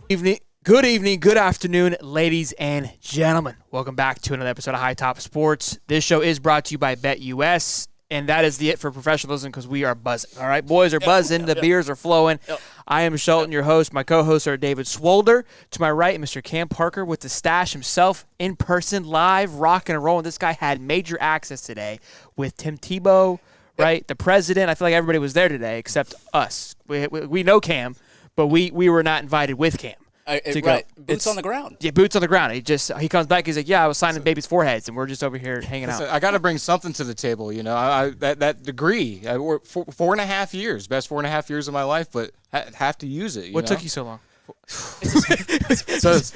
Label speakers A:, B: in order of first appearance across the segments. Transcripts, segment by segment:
A: Good evening, good afternoon, ladies and gentlemen. Welcome back to another episode of High Top Sports. This show is brought to you by BetUS, and that is it for professionalism because we are buzzing. All right, boys are buzzing. The beers are flowing. I am Shelton, your host. My co-hosts are David Swolder. To my right, Mr. Cam Parker with the stash himself in person, live, rocking and rolling. This guy had major access today with Tim Tebow, right? The president. I feel like everybody was there today except us. We know Cam, but we were not invited with Cam.
B: Right. Boots on the ground.
A: Yeah, boots on the ground. He comes back. He's like, yeah, I was signing babies' foreheads, and we're just over here hanging out.
C: I got to bring something to the table, you know. That degree, I worked 4.5 years, best 4.5 years of my life, but have to use it.
A: What took you so long?
C: Those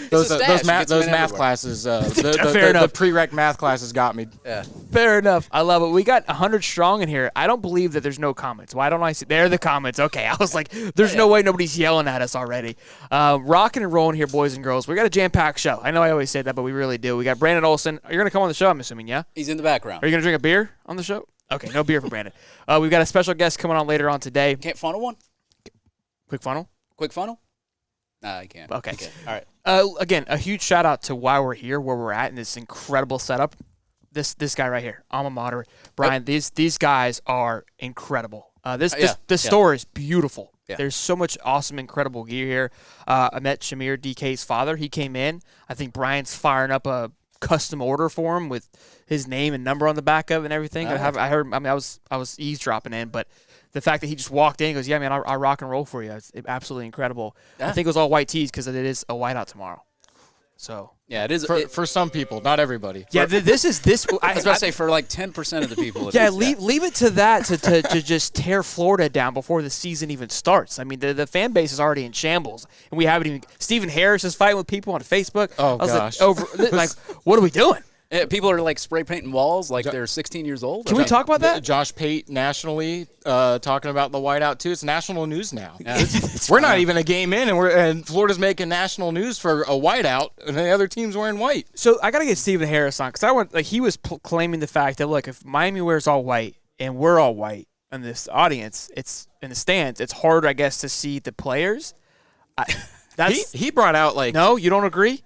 C: math classes, the prereq math classes got me.
A: Yeah. Fair enough. I love it. We got 100 strong in here. I don't believe that there's no comments. Why don't I see? There are the comments. Okay. I was like, there's no way nobody's yelling at us already. Rocking and rolling here, boys and girls. We got a jam-packed show. I know I always say that, but we really do. We got Brandon Olson. You're going to come on the show, I'm assuming, yeah?
B: He's in the background.
A: Are you going to drink a beer on the show? Okay, no beer for Brandon. We've got a special guest coming on later on today.
B: Can't funnel one?
A: Quick funnel?
B: Quick funnel? Nah, I can't.
A: Okay.
B: All right.
A: Again, a huge shout out to why we're here, where we're at, in this incredible setup. This guy right here, alma mater, Brian. These guys are incredible. This store is beautiful. Yeah. There's so much awesome, incredible gear here. I met Shamir DK's father. He came in. I think Brian's firing up a custom order for him with his name and number on the back of it and everything. I heard. I mean, I was eavesdropping in, but the fact that he just walked in and goes, yeah, man, I rock and roll for you. It's absolutely incredible. Yeah. I think it was all white tees because it is a whiteout tomorrow. So
B: yeah, it is
C: for some people, not everybody.
A: Yeah, this.
B: I was about to say for like 10% of the people.
A: Yeah, leave it to that to just tear Florida down before the season even starts. I mean, the fan base is already in shambles, and we haven't even. Stephen Harris is fighting with people on Facebook.
C: Oh gosh,
A: what are we doing?
B: Yeah, people are like spray painting walls like they're 16 years old.
A: Can we talk about that?
C: Josh Pate nationally talking about the whiteout too. It's national news now. Yeah. We're not even a game in, and Florida's making national news for a whiteout, and the other team's wearing white.
A: So I gotta get Stephen Harris on because he was claiming the fact that look, if Miami wears all white and we're all white in this audience, it's in the stands. It's hard, I guess, to see the players.
C: He brought out like
A: no, you don't agree?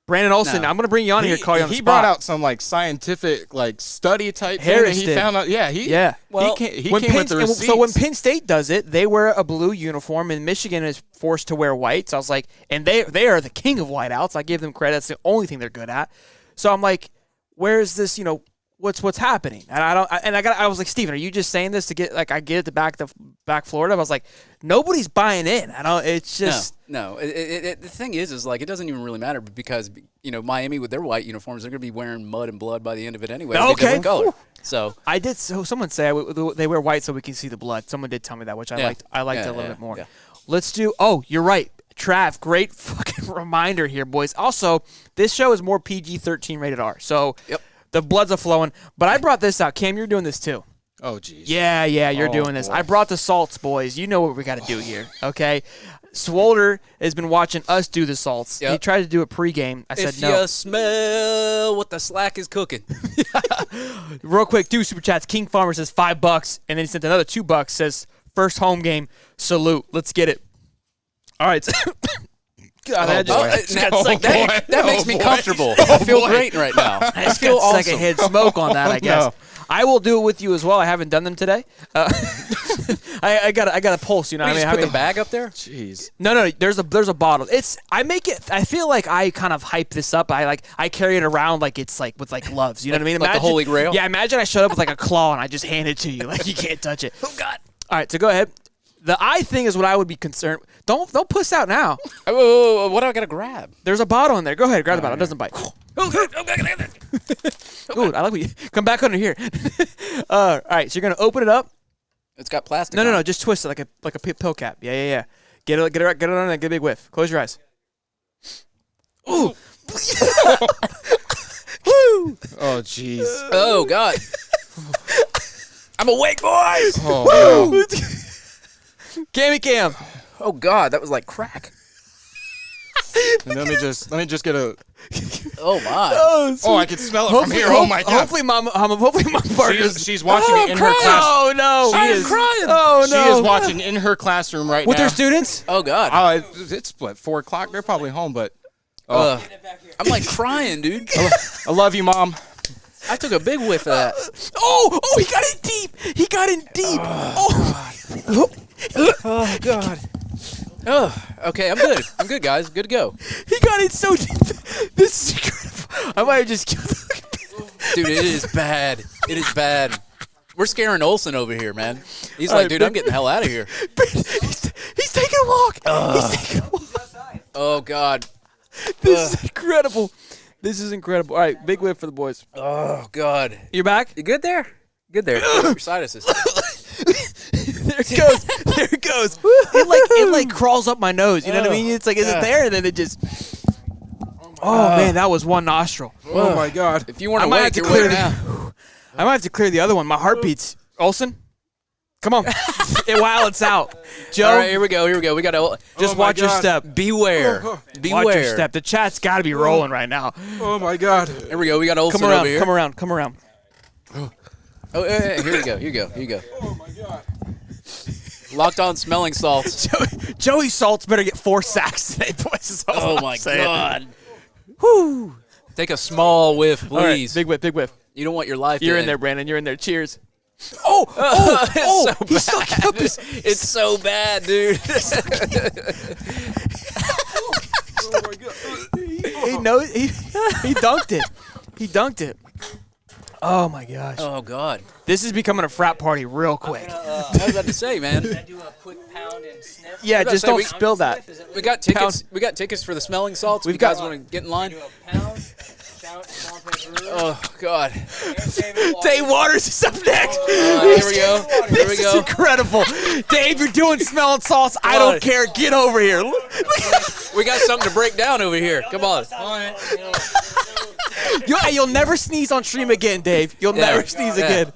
A: Brandon Olson, I'm going to bring you on here, call you on the spot.
C: He brought out some like scientific like study type
A: Harris
C: thing. He found out, Well, he came with the receipts.
A: So when Penn State does it, they wear a blue uniform, and Michigan is forced to wear white. So I was like, and they are the king of whiteouts. I give them credit. That's the only thing they're good at. So I'm like, where is this? You know, what's happening? And I was like, Steven, are you just saying this to get like I get it to back Florida? I was like, nobody's buying in. It's just.
B: No. The thing is like it doesn't even really matter because Miami with their white uniforms they're going to be wearing mud and blood by the end of it anyway.
A: Okay.
B: Color. So
A: I did. So someone say they wear white so we can see the blood. Someone did tell me that, which I liked. I liked it a little bit more. Yeah. Let's do. Oh, you're right, Trav. Great fucking reminder here, boys. Also, this show is more PG-13 rated R. So the bloods are flowing. But I brought this out. Cam, you're doing this too.
C: Oh, jeez.
A: Yeah, you're doing this. Boy. I brought the salts, boys. You know what we got to do here, okay? Swolder has been watching us do the salts. Yep. He tried to do it pregame. I said no.
B: If you smell what the slack is cooking.
A: Real quick, do super chats. King Farmer says $5, and then he sent another $2. Says first home game. Salute. Let's get it. All right. God,
B: that makes me comfortable. I feel great right now.
A: I feel awesome. Secondhand smoke on that, I guess. No. I will do it with you as well. I haven't done them today. I got a pulse, you know.
B: Put the bag up there.
C: Jeez.
A: No. There's a bottle. I feel like I kind of hype this up. I carry it around like it's like with like gloves. You know what I mean?
B: Like the Holy Grail.
A: Yeah. Imagine I showed up with like a claw and I just hand it to you. Like you can't touch it.
B: Oh God.
A: All right. So go ahead. The eye thing is what I would be concerned. Don't puss out now.
B: What do I gotta grab?
A: There's a bottle in there. Go ahead, grab the bottle. It doesn't bite. Ooh, I like what you come back under here. All right, so you're gonna open it up.
B: It's got plastic.
A: No, just twist it like a pill cap. Yeah. Get it on there. Get a big whiff. Close your eyes. Ooh. Woo.
C: Oh jeez.
B: Oh God. I'm awake, boys.
C: Oh,
A: woo. Cammy Cam.
B: Oh God, that was like crack.
C: And let me just get a
B: Oh my!
C: Oh, I can smell it from here. Oh my God!
A: Hopefully, Mom Parker's.
C: She's watching me in her class.
A: Oh no!
B: I am crying.
A: Oh no!
C: She is watching in her classroom right
A: with
C: now.
A: their students.
B: Oh God!
C: It's what 4 o'clock. They're probably home, but
B: I'm like crying, dude.
C: I love you, Mom.
B: I took a big whiff of that.
A: Oh! He got in deep. He got in deep.
B: Oh God. Oh, okay, I'm good. I'm good, guys. Good to go.
A: He got in so deep. This is incredible. I might have just killed him.
B: Dude, it is bad. It is bad. We're scaring Olsen over here, man. He's
A: All
B: like,
A: right,
B: dude, I'm getting the hell out of here.
A: He's taking a walk. He's taking a walk.
B: Oh God.
A: This is incredible. This is incredible. All right, big whip for the boys.
B: Oh God.
A: You're back?
B: You good there? Good there. Your sinuses.
A: There it goes. There it goes. It like crawls up my nose. You know what I mean? It's like, is it there? And then it just. Oh man, that was one nostril.
C: Oh my God!
B: If you weren't awake, you're awake now.
A: I might have to clear the other one. My heart beats. Olsen, come on. While it's out, Joe.
B: All right, here we go. Here we go. We got to
A: just watch your step.
B: Beware. Beware.
A: Watch your step. The chat's got to be rolling right now.
C: Oh my God!
B: Here we go. We got Olsen
A: Come around.
B: over here.
A: Come around. Come around.
B: Oh, here we go. Here you go. Here you go.
C: Oh my God!
B: Locked on smelling salts.
A: Joey Salts better get 4 sacks today, boys. Is all
B: Oh
A: I'm
B: my
A: saying.
B: God.
A: Whoo.
B: Take a small whiff,
A: All right,
B: please.
A: big whip. Big whip.
B: You don't want your life.
A: You're
B: to
A: in
B: end.
A: there, Brandon. You're in there. Cheers.
B: It's
A: He's
B: so
A: sucking up his.
B: It's so bad, dude.
C: Oh my God!
A: He knows. He dunked it. He dunked it. Oh my gosh.
B: Oh God.
A: This is becoming a frat party real quick.
B: I was about to say, man.
D: Do a quick pound and sniff.
A: Yeah,
B: about to
A: just
B: say,
A: don't
B: we-
A: spill that.
B: We got tickets. We got tickets for the smelling salts.
A: We've
B: You guys
A: got-
B: want to get in line?
D: Do a pound. Shout small Peru.
B: Oh God.
A: Dave Waters is up next.
B: Here we go. Here we
A: This is
B: go.
A: incredible. Dave, you're doing smelling salts. I don't care. Get over here.
B: We got something to break down over here. Come on.
A: You'll never sneeze on stream again, Dave. You'll never sneeze again.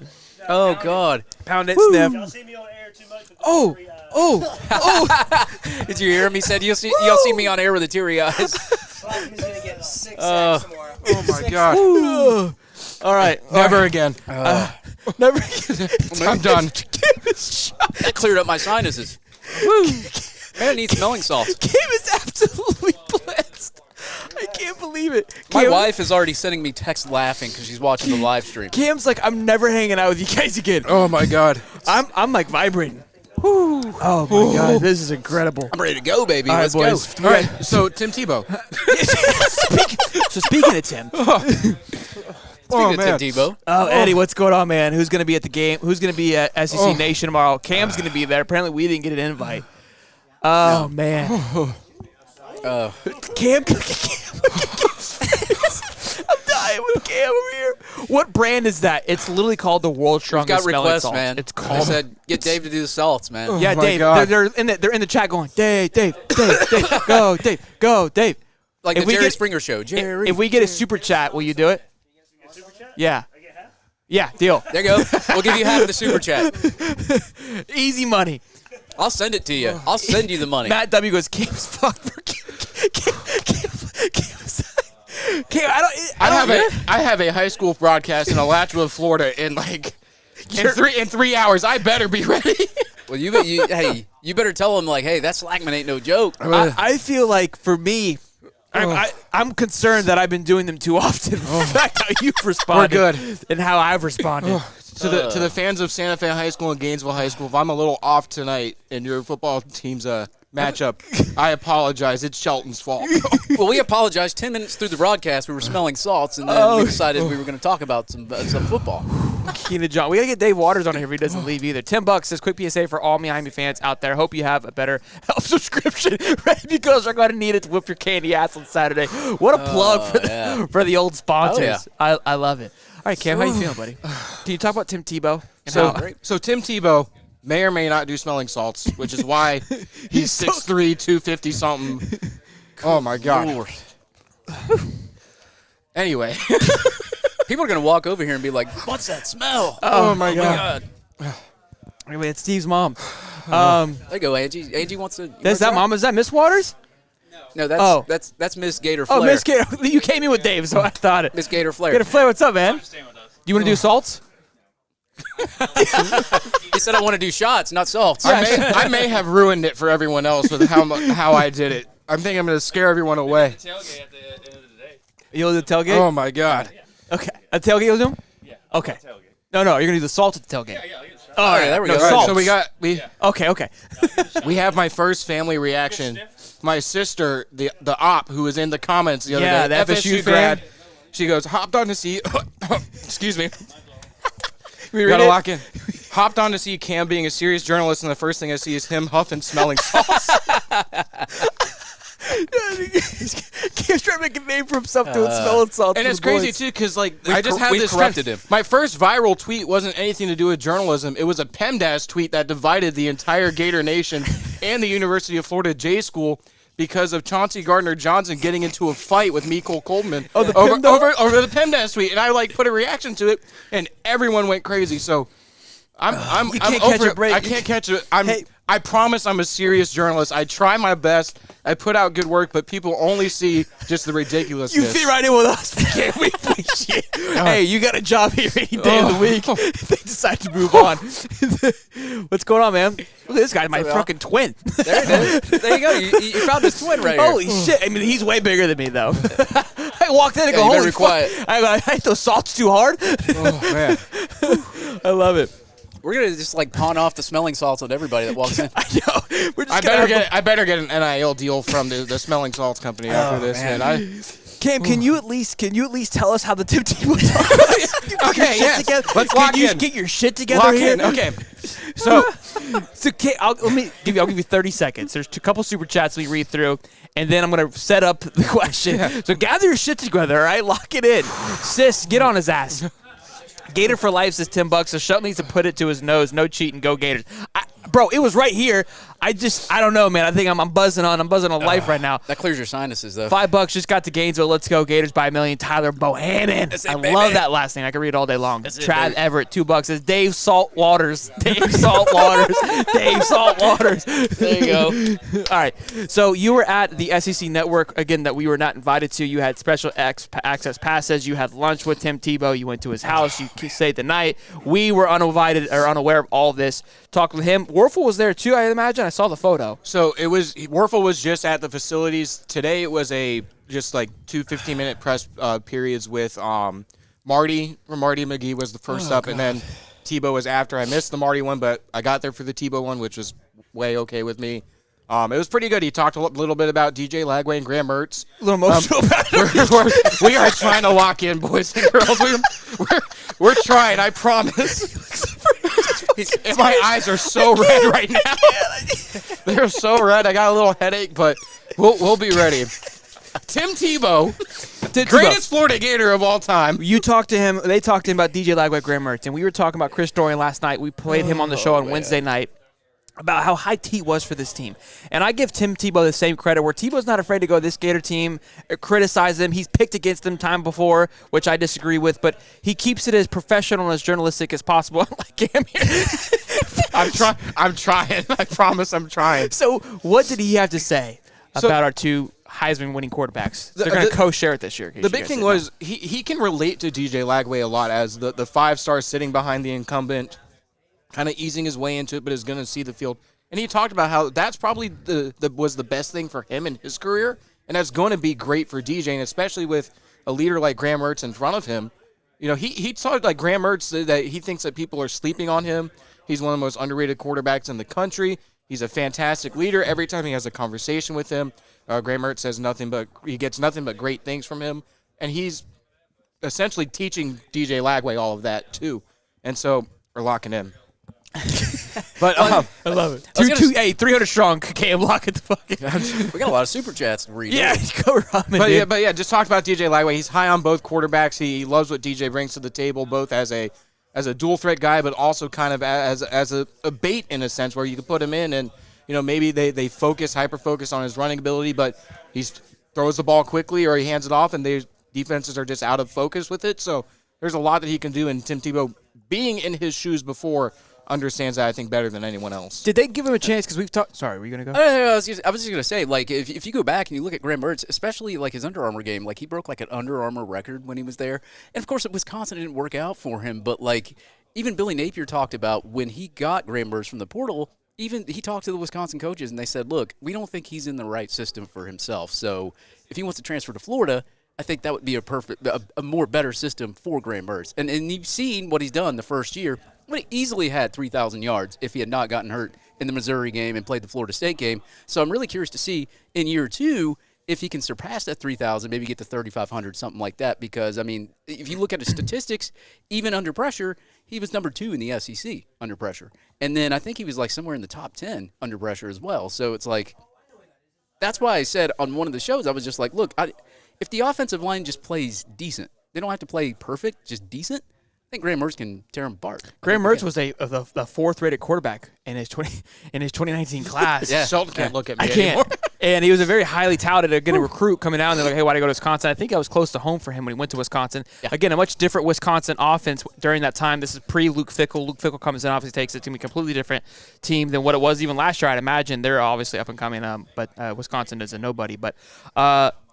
B: Oh God.
A: Pound it, sniff.
E: Y'all see me on air too much with the
A: Oh,
E: teary eyes.
A: oh.
B: Did you hear him? He said, "You'll see me on air with the teary eyes."
D: He's gonna get 6 sacks tomorrow.
C: Oh my God!
A: All right.
C: Never again.
A: Never.
C: I'm done.
B: That cleared up my sinuses. Man, I need smelling salts.
A: Cam is absolutely blessed. I can't believe it.
B: My
A: Cam,
B: wife is already sending me texts laughing because she's watching the live stream.
A: Cam's like, I'm never hanging out with you guys again.
C: Oh my God!
A: I'm like vibrating. Oh my God, this is incredible.
B: I'm ready to go, baby.
A: All right,
B: Let's
A: boys.
B: go.
C: All right. So Tim Tebow.
A: So speaking of Tim,
B: Speaking
C: Oh
B: of
C: man.
B: Tim Tebow.
A: Eddie, what's going on, man? Who's going to be at the game? Who's going to be at SEC Nation tomorrow? Cam's going to be there. Apparently, we didn't get an invite. Oh man. Cam. I'm dying with Cam over here. What brand is that? It's literally called the World's
B: We've
A: Strongest
B: got
A: Smelling
B: requests,
A: Salt.
B: man.
A: It's
B: I
A: called.
B: said, get Dave to do the salts, man.
A: Yeah,
C: my
A: Dave.
C: God.
A: They're in the chat going, Dave, go, Dave.
B: Like
A: If
B: the
A: we
B: Jerry
A: get-
B: Springer show. Jerry.
A: If we get a super chat, will you do it? Yeah. Yeah, deal.
B: There you go. We'll give you half of the super chat.
A: Easy money.
B: I'll send it to you. I'll send you the money.
A: Matt W goes, Cam's fucked for Cam,
C: I have a high school broadcast in Alachua, Florida, in like in 3 hours. I better be ready.
B: Well, hey, you better tell him like, hey, that Slackman ain't no joke.
A: I feel like for me, I'm concerned that I've been doing them too often. In fact, how you've responded
C: We're good.
A: and how I've responded.
C: To the fans of Santa Fe High School and Gainesville High School, if I'm a little off tonight in your football team's matchup, I apologize. It's Shelton's fault.
B: Well, we apologized 10 minutes through the broadcast. We were smelling salts, and then we decided we were going to talk about some football.
A: Keena John. We got to get Dave Waters on here if he doesn't leave either. $10 says, quick PSA for all Miami fans out there. Hope you have a better health subscription ready because you're going to need it to whip your candy ass on Saturday. What a plug for the old sponsors.
B: Oh,
A: I love it. All right, Cam, how you feeling, buddy? Can you talk about Tim Tebow? And
C: So,
A: how-
C: so Tim Tebow may or may not do smelling salts, which is why he's 6'3", 250 something. Oh my God. Anyway.
B: People are going to walk over here and be like, what's that smell?
C: Oh my God.
A: Anyway, it's Steve's mom.
B: There you go, Angie. Angie wants to.
A: Is that mom? Is that Miss Waters?
D: No,
B: No, that's Miss Gator Flair.
A: Oh, Miss Gator. You came in with Dave, so I thought it.
B: Miss Gator Flair.
A: Gator Flair, what's up, man? You want to do salts?
B: He said I want to do shots, not salts.
C: I may have ruined it for everyone else with how I did it. I'm thinking I'm going to scare everyone away.
D: Tailgate at the end of the day.
A: You'll do the tailgate?
C: Oh, my God.
A: Okay. A tailgate you'll do?
D: Yeah.
A: Okay.
D: Tailgate.
A: No, you're going to do the salt at the tailgate.
D: Yeah, I'll get a shot.
A: All right,
B: there we
A: no,
B: go.
A: Salts.
C: So
A: Okay.
C: we have my first family reaction. My sister, the op who was in the comments the other
A: Yeah,
C: day,
A: the
C: FSU
A: FSU
C: grad,
A: fan.
C: she goes, hopped on to see, excuse me,
A: We
C: gotta
A: read it?
C: lock in. Hopped on to see Cam being a serious journalist, and the first thing I see is him huffing smelling salts.
A: He's trying to make a name for himself doing smelling salts.
C: And
A: for
C: it's
A: the
C: crazy,
A: boys.
C: too, because, like, I just had
B: we've
C: this
B: corrupted
C: trend.
B: him.
C: My first viral tweet wasn't anything to do with journalism. It was a PEMDAS tweet that divided the entire Gator Nation and the University of Florida J School because of Chauncey Gardner-Johnson getting into a fight with Miko Coleman over the PEMDAS tweet. And I, like, put a reaction to it, and everyone went crazy. So I'm
A: can't
C: over
A: catch a
C: it.
A: break.
C: I can't catch it.
A: Hey.
C: I promise I'm a serious journalist. I try my best. I put out good work, but people only see just the ridiculousness.
A: You fit right in with us. We appreciate it. Hey, you got a job here any day of the week. They decide to move on. What's going on, man? Look at this guy, my fucking twin.
B: There you go. You found this twin right here.
A: Holy shit. I mean, he's way bigger than me, though. I walked in and go,
B: you better
A: holy
B: be
A: fuck.
B: quiet.
A: I hate those salts too hard.
C: Oh, man.
A: I love it.
B: We're gonna just like pawn off the smelling salts on everybody that walks in.
A: I know. We're just
C: I better get an NIL deal from the smelling salts company after this, man.
A: Cam, can you at least tell us how the Tebow talk?
C: Okay, yes. Let's lock
A: Can you
C: in.
A: get your shit together
C: Lock
A: here?
C: in. Okay. So
A: Cam, I'll give you 30 seconds. There's a couple super chats we read through, and then I'm gonna set up the question.
C: Yeah.
A: So gather your shit together, all right? Lock it in. Sis, get on his ass. Gator for life says $10. So Shelton needs to put it to his nose. No cheating. Go Gators. Bro, it was right here. I don't know, man. I think I'm buzzing on life right now.
B: That clears your sinuses, though.
A: $5 just got to Gainesville. Let's go Gators by a million. Tyler Bohannon.
B: That's it,
A: I
B: baby.
A: love that last name. I can read it all day long.
B: That's it,
A: Trav
B: baby.
A: Everett, $2 says Dave Saltwaters. Dave Saltwaters. Dave Saltwaters.
B: There you go.
A: All right. So you were at the SEC Network, again, that we were not invited to. You had special access passes. You had lunch with Tim Tebow. You went to his house. You stayed the night. We were uninvited or unaware of all of this. Talked with him. Warfel was there, too, I imagine. I saw the photo.
C: So Warfel was just at the facilities. Today it was just like 2 15-minute press periods with Marty. Marty McGee was the first up, and then Tebow was after. I missed the Marty one, but I got there for the Tebow one, which was way okay with me. It was pretty good. He talked a little bit about DJ Lagway and Graham Mertz.
A: A little emotional about it.
C: We are trying to lock in, boys and girls. We're trying, I promise. And my eyes are so red right now. They're so red. I got a little headache, but we'll be ready. Tim Tebow, greatest Florida Gator of all time.
A: You talked to him. They talked to him about DJ Lagway, Graham Mertz, and we were talking about Chris Dorian last night. We played him on the show on Wednesday night about how high T was for this team. And I give Tim Tebow the same credit where Tebow's not afraid to go to this Gator team, criticize them. He's picked against them time before, which I disagree with, but he keeps it as professional and as journalistic as possible. Like him here.
C: I'm trying. I promise I'm trying.
A: So what did he have to say about our two Heisman-winning quarterbacks? They're going to co-share it this year.
C: The big thing was he can relate to DJ Lagway a lot as the 5-star sitting behind the incumbent, kind of easing his way into it, but is going to see the field. And he talked about how that's probably was the best thing for him in his career, and that's going to be great for DJ, and especially with a leader like Graham Mertz in front of him. You know, he talked like Graham Mertz that he thinks that people are sleeping on him. He's one of the most underrated quarterbacks in the country. He's a fantastic leader. Every time he has a conversation with him, Graham Mertz says he gets nothing but great things from him, and he's essentially teaching DJ Lagway all of that too. And so we're locking in. But
A: I love it. 300 strong. Cam, lock it the fucking.
B: We got a lot of super chats to read.
A: Yeah, go Robin.
C: But yeah, just talked about DJ Lagway. He's high on both quarterbacks. He loves what DJ brings to the table, both as a dual threat guy, but also kind of as a bait in a sense where you can put him in and maybe they hyper focus on his running ability, but he throws the ball quickly or he hands it off and their defenses are just out of focus with it. So there's a lot that he can do, and Tim Tebow, being in his shoes before, understands that, I think, better than anyone else.
A: Did they give him a chance? Because we've talked. Sorry, were you gonna go?
B: I was just going to say, like, if you go back and you look at Graham Mertz, especially like his Under Armour game, like he broke like an Under Armour record when he was there. And of course, at Wisconsin, it didn't work out for him. But like, even Billy Napier talked about when he got Graham Mertz from the portal. Even he talked to the Wisconsin coaches, and they said, "Look, we don't think he's in the right system for himself. So if he wants to transfer to Florida, I think that would be a more better system for Graham Mertz." And you've seen what he's done the first year. Would have easily had 3,000 yards if he had not gotten hurt in the Missouri game and played the Florida State game. So I'm really curious to see in year 2 if he can surpass that 3,000, maybe get to 3,500, something like that. Because, I mean, if you look at his statistics, even under pressure, he was number 2 in the SEC under pressure. And then I think he was like somewhere in the top 10 under pressure as well. So it's like, that's why I said on one of the shows, I was just like, look, if the offensive line just plays decent, they don't have to play perfect, just decent, I think Graham Mertz can tear him apart.
A: Graham Mertz was the 4th-rated quarterback in his 2019 class.
C: Yeah. Shelton can't look at me
A: I
C: anymore.
A: can't. And he was a very highly touted, recruit coming out, and they're like, hey, why do you go to Wisconsin? I think I was close to home for him when he went to Wisconsin. Yeah. Again, a much different Wisconsin offense during that time. This is pre-Luke Fickell. Luke Fickell comes in, obviously takes it to a completely different team than what it was even last year. I'd imagine they're obviously up and coming, but Wisconsin is a nobody. But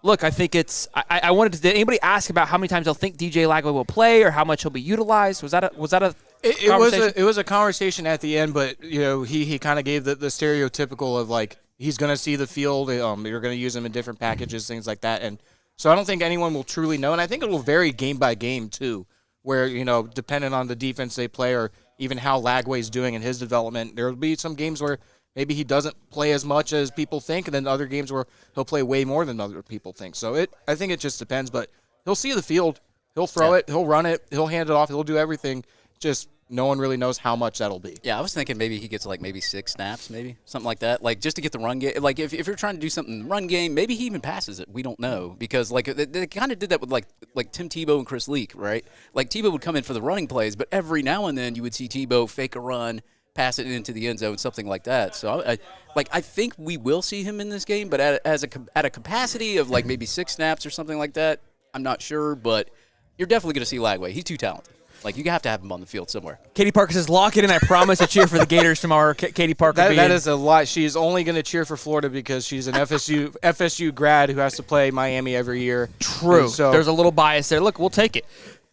A: look, I think it's. I wanted to. Did anybody ask about how many times they'll think DJ Lagway will play or how much he'll be utilized? Was that a
C: It was a conversation at the end, but he kind of gave the stereotypical of like he's going to see the field. You're going to use him in different packages, things like that, and so I don't think anyone will truly know. And I think it will vary game by game too, where depending on the defense they play or even how Lagway's doing in his development, there will be some games where maybe he doesn't play as much as people think, and then other games where he'll play way more than other people think. So I think it just depends, but he'll see the field, he'll throw it, he'll run it, he'll hand it off, he'll do everything. Just no one really knows how much that'll be.
B: Yeah, I was thinking maybe he gets like maybe 6 snaps, maybe something like that, like just to get the run game. Like if you're trying to do something in the run game, maybe he even passes it. We don't know because like they kind of did that with like Tim Tebow and Chris Leak, right? Like Tebow would come in for the running plays, but every now and then you would see Tebow fake a run, pass it into the end zone, something like that. So I think we will see him in this game, but at a capacity of like maybe 6 snaps or something like that, I'm not sure. But you're definitely going to see Lagway. He's too talented. Like, you have to have him on the field somewhere.
A: Katie Parker says, lock it in. I promise to cheer for the Gators tomorrow. Katie Parker.
C: That is a lot. She's only going to cheer for Florida because she's an FSU grad who has to play Miami every year.
A: True. So there's a little bias there. Look, we'll take it.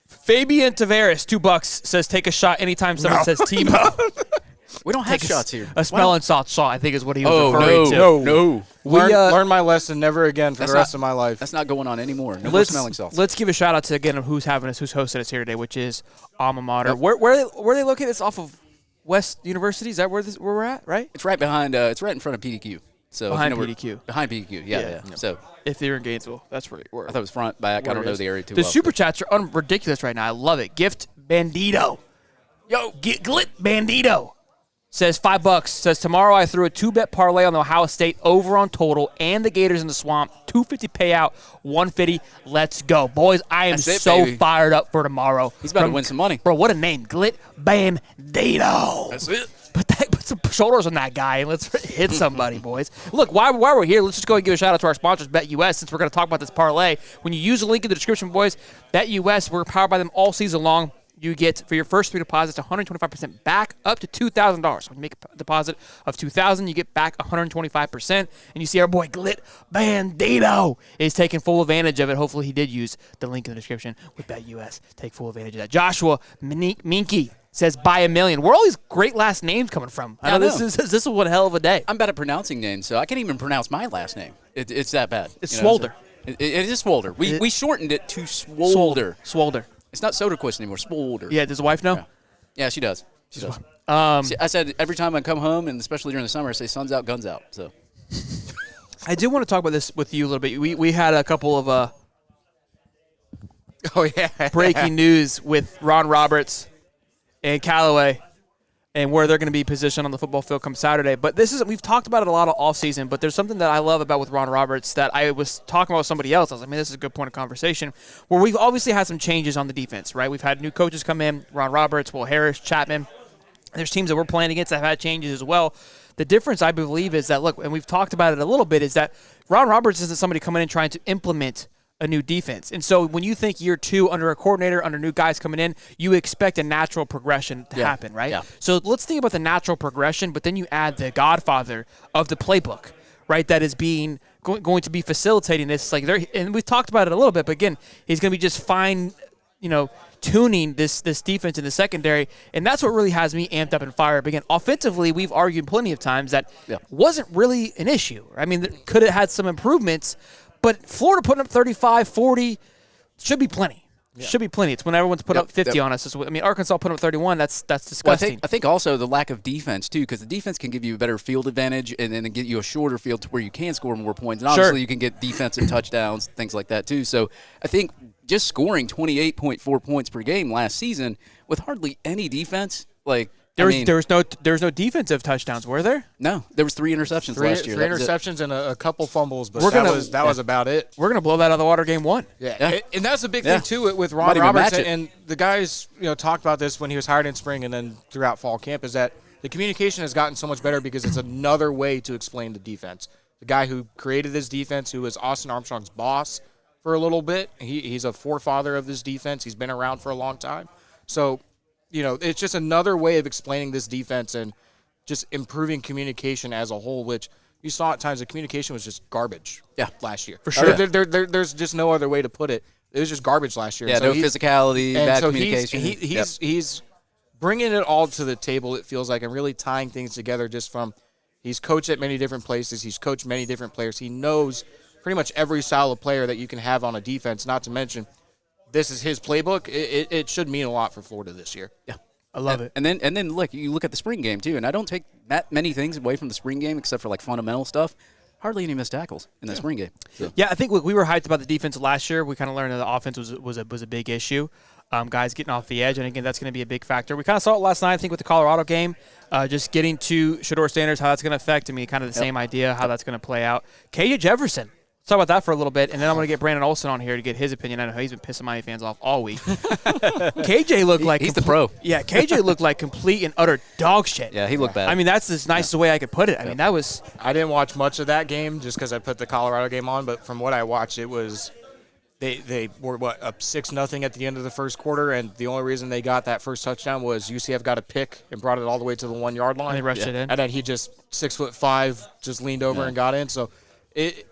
A: Fabian Taris, $2, says take a shot anytime someone says Tebow.
B: We don't have shots here.
A: A smelling salt shot, I think, is what he was referring to.
C: No. Learn my lesson never again for the rest of my life.
B: That's not going on anymore. No more smelling salts.
A: Let's give a shout out to again who's hosting us here today, which is Alma Mater. Yep. Where are they located? It's off of West University. Is that where we're at? Right?
B: It's right behind. It's right in front of PDQ. So
A: behind PDQ.
B: Behind PDQ. Yeah. So
A: if you're in Gainesville, that's where you were.
B: I thought it was front, back. I don't know the area too well.
A: The super chats are ridiculous right now. I love it. Glit Bandido. Yo, Glit Bandido. Says $5. Says tomorrow I threw a 2-bet parlay on the Ohio State over on total and the Gators in the swamp. $250 payout, $150. Let's go, boys! I am fired up for tomorrow.
B: He's about to win some money,
A: bro. What a name, Glit Bandido.
B: That's it.
A: Put some shoulders on that guy and let's hit somebody, boys. Look, while we're here, let's just go and give a shout out to our sponsors, BetUS, since we're going to talk about this parlay. When you use the link in the description, boys, BetUS, we're powered by them all season long. You get, for your first 3 deposits, 125% back up to $2,000. So when you make a deposit of $2,000, you get back 125%. And you see our boy Glit Bandido is taking full advantage of it. Hopefully he did use the link in the description with BetUS. Take full advantage of that. Joshua Minky says, buy $1 million. Where are all these great last names coming from? I know this is one hell of a day.
B: I'm bad at pronouncing names, so I can't even pronounce my last name. It's that bad.
A: It's Swolder.
B: It is Swolder. We shortened it to Swolder.
A: Swolder.
B: It's not Soderquist anymore. Spolder.
A: Yeah, does the wife know?
B: Yeah, she does. She does. I said every time I come home, and especially during the summer, I say "Sun's out, guns out." So,
A: I do want to talk about this with you a little bit. We had a couple of breaking news with Ron Roberts and Callaway, and where they're going to be positioned on the football field come Saturday. But we've talked about it a lot all offseason, but there's something that I love about with Ron Roberts that I was talking about with somebody else. I was like, this is a good point of conversation, where we've obviously had some changes on the defense, right? We've had new coaches come in, Ron Roberts, Will Harris, Chapman. There's teams that we're playing against that have had changes as well. The difference, I believe, is that, look, and we've talked about it a little bit, is that Ron Roberts isn't somebody coming in trying to implement a new defense. And so when you think year 2 under a coordinator, under new guys coming in, you expect a natural progression to happen, right?
B: Yeah.
A: So let's think about the natural progression, but then you add the godfather of the playbook, right, that is going to be facilitating this. Like and we've talked about it a little bit, but again, he's going to be just fine, tuning this defense in the secondary, and that's what really has me amped up and fired up. Again, offensively, we've argued plenty of times that wasn't really an issue. I mean, could have had some improvements, but Florida putting up 35, 40 should be plenty. Should be plenty. It's when everyone's put up 50 on us. I mean, Arkansas put up 31. That's disgusting.
B: Well, I think also the lack of defense, too, because the defense can give you a better field advantage and then get you a shorter field to where you can score more points. And obviously you can get defensive touchdowns, things like that, too. So I think just scoring 28.4 points per game last season with hardly any defense, there was
A: no defensive touchdowns, were there?
B: No, there was 3 interceptions last year.
C: 3 interceptions and a couple fumbles, but that was about it.
A: We're gonna blow that out of the water game 1.
C: Yeah. And that's the big thing too with Ron Roberts, and the guys talked about this when he was hired in spring and then throughout fall camp, is that the communication has gotten so much better because it's another way to explain the defense. The guy who created this defense, who was Austin Armstrong's boss for a little bit, he's a forefather of this defense. He's been around for a long time, so. It's just another way of explaining this defense and just improving communication as a whole, which you saw at times the communication was just garbage last year.
A: For sure.
C: There's just no other way to put it. It was just garbage last year.
B: Yeah,
C: so
B: no physicality, bad communication.
C: He's bringing it all to the table, it feels like, and really tying things together just from he's coached at many different places. He's coached many different players. He knows pretty much every style of player that you can have on a defense, not to mention – this is his playbook. It should mean a lot for Florida this year.
B: Yeah,
A: I love it.
B: And then look, you look at the spring game too, and I don't take that many things away from the spring game except for fundamental stuff. Hardly any missed tackles in the spring game. So.
A: Yeah, I think we were hyped about the defense last year. We kind of learned that the offense was a big issue. Guys getting off the edge, and again, that's going to be a big factor. We kind of saw it last night, I think, with the Colorado game. Just getting to Shedeur Sanders, how that's going to affect me, kind of the same idea, how that's going to play out. KJ Jefferson. Let's talk about that for a little bit, and then I'm going to get Brandon Olson on here to get his opinion. I know he's been pissing Miami fans off all week. KJ looked like
B: he's the pro.
A: Yeah, KJ looked like complete and utter dog shit.
B: Yeah, he looked bad.
A: I mean, that's the nicest way I could put it. I mean, that was.
C: I didn't watch much of that game just because I put the Colorado game on, but from what I watched, it was they were up 6-0 at the end of the first quarter, and the only reason they got that first touchdown was UCF got a pick and brought it all the way to the 1 yard line.
A: And they rushed it in,
C: and then he just 6'5" just leaned over and got in. So it.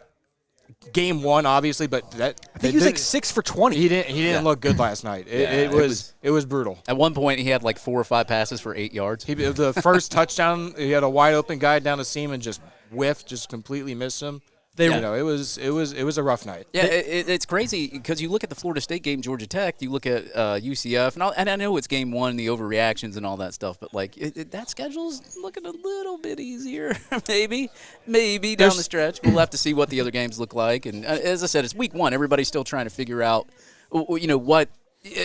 C: Game 1, obviously, but
A: I think he was like 6 for 20.
C: He didn't look good last night. It was brutal.
B: At one point, he had 4 or 5 passes for 8 yards.
C: The first touchdown, he had a wide open guy down the seam and just whiffed, just completely missed him. It was a rough night.
B: Yeah, it's crazy because you look at the Florida State game, Georgia Tech, you look at UCF, and I know it's game 1, the overreactions and all that stuff, but that schedule's looking a little bit easier, maybe down the stretch. We'll have to see what the other games look like. And as I said, it's week 1. Everybody's still trying to figure out, what.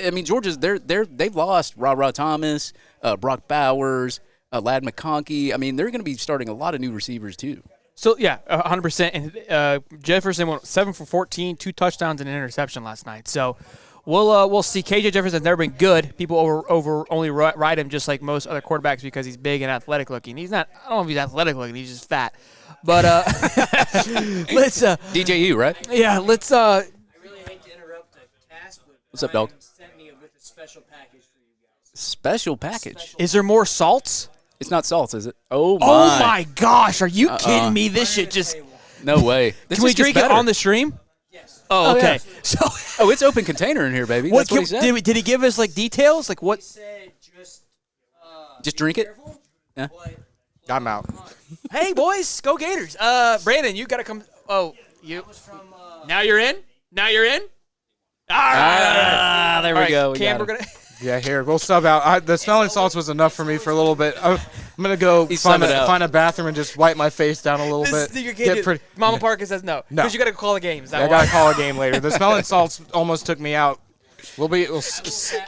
B: I mean, Georgia's they've lost Ra Thomas, Brock Bowers, Ladd McConkey. I mean, they're going to be starting a lot of new receivers too.
A: So, yeah, 100%. And Jefferson went 7 for 14, 2 touchdowns and an interception last night. So we'll see. KJ Jefferson's never been good. People only ride him just like most other quarterbacks because he's big and athletic looking. He's not. I don't know if he's athletic looking. He's just fat. But let's
B: DJU, right?
A: Yeah, let's.
E: I really hate to interrupt the cast, but
B: what's up, dog?
E: Sent me with a special package for you guys.
B: Special package.
A: Is there more salts?
B: It's not salts, is it? Oh
A: my gosh! Are you kidding me? This shit just.
B: No way.
A: Can we drink it on the stream?
E: Yes.
A: Oh, okay.
B: Yeah.
A: So.
B: It's open container in here, baby. That's what he said.
A: Did he give us details? Like what?
E: He said
B: just drink it.
E: Yeah.
C: I'm out.
A: Hey boys, go Gators! Brandon, you gotta come. Oh, you. Now you're in. All right.
B: There we go.
A: Cam, we're gonna.
C: Yeah, here, we'll sub out. The smelling salts was enough for me for a little bit. I'm going to go find a bathroom and just wipe my face down a little bit.
A: Mama Parker says no. Because you got to call a game.
C: I got to call a game later. The smelling salts almost took me out. Well,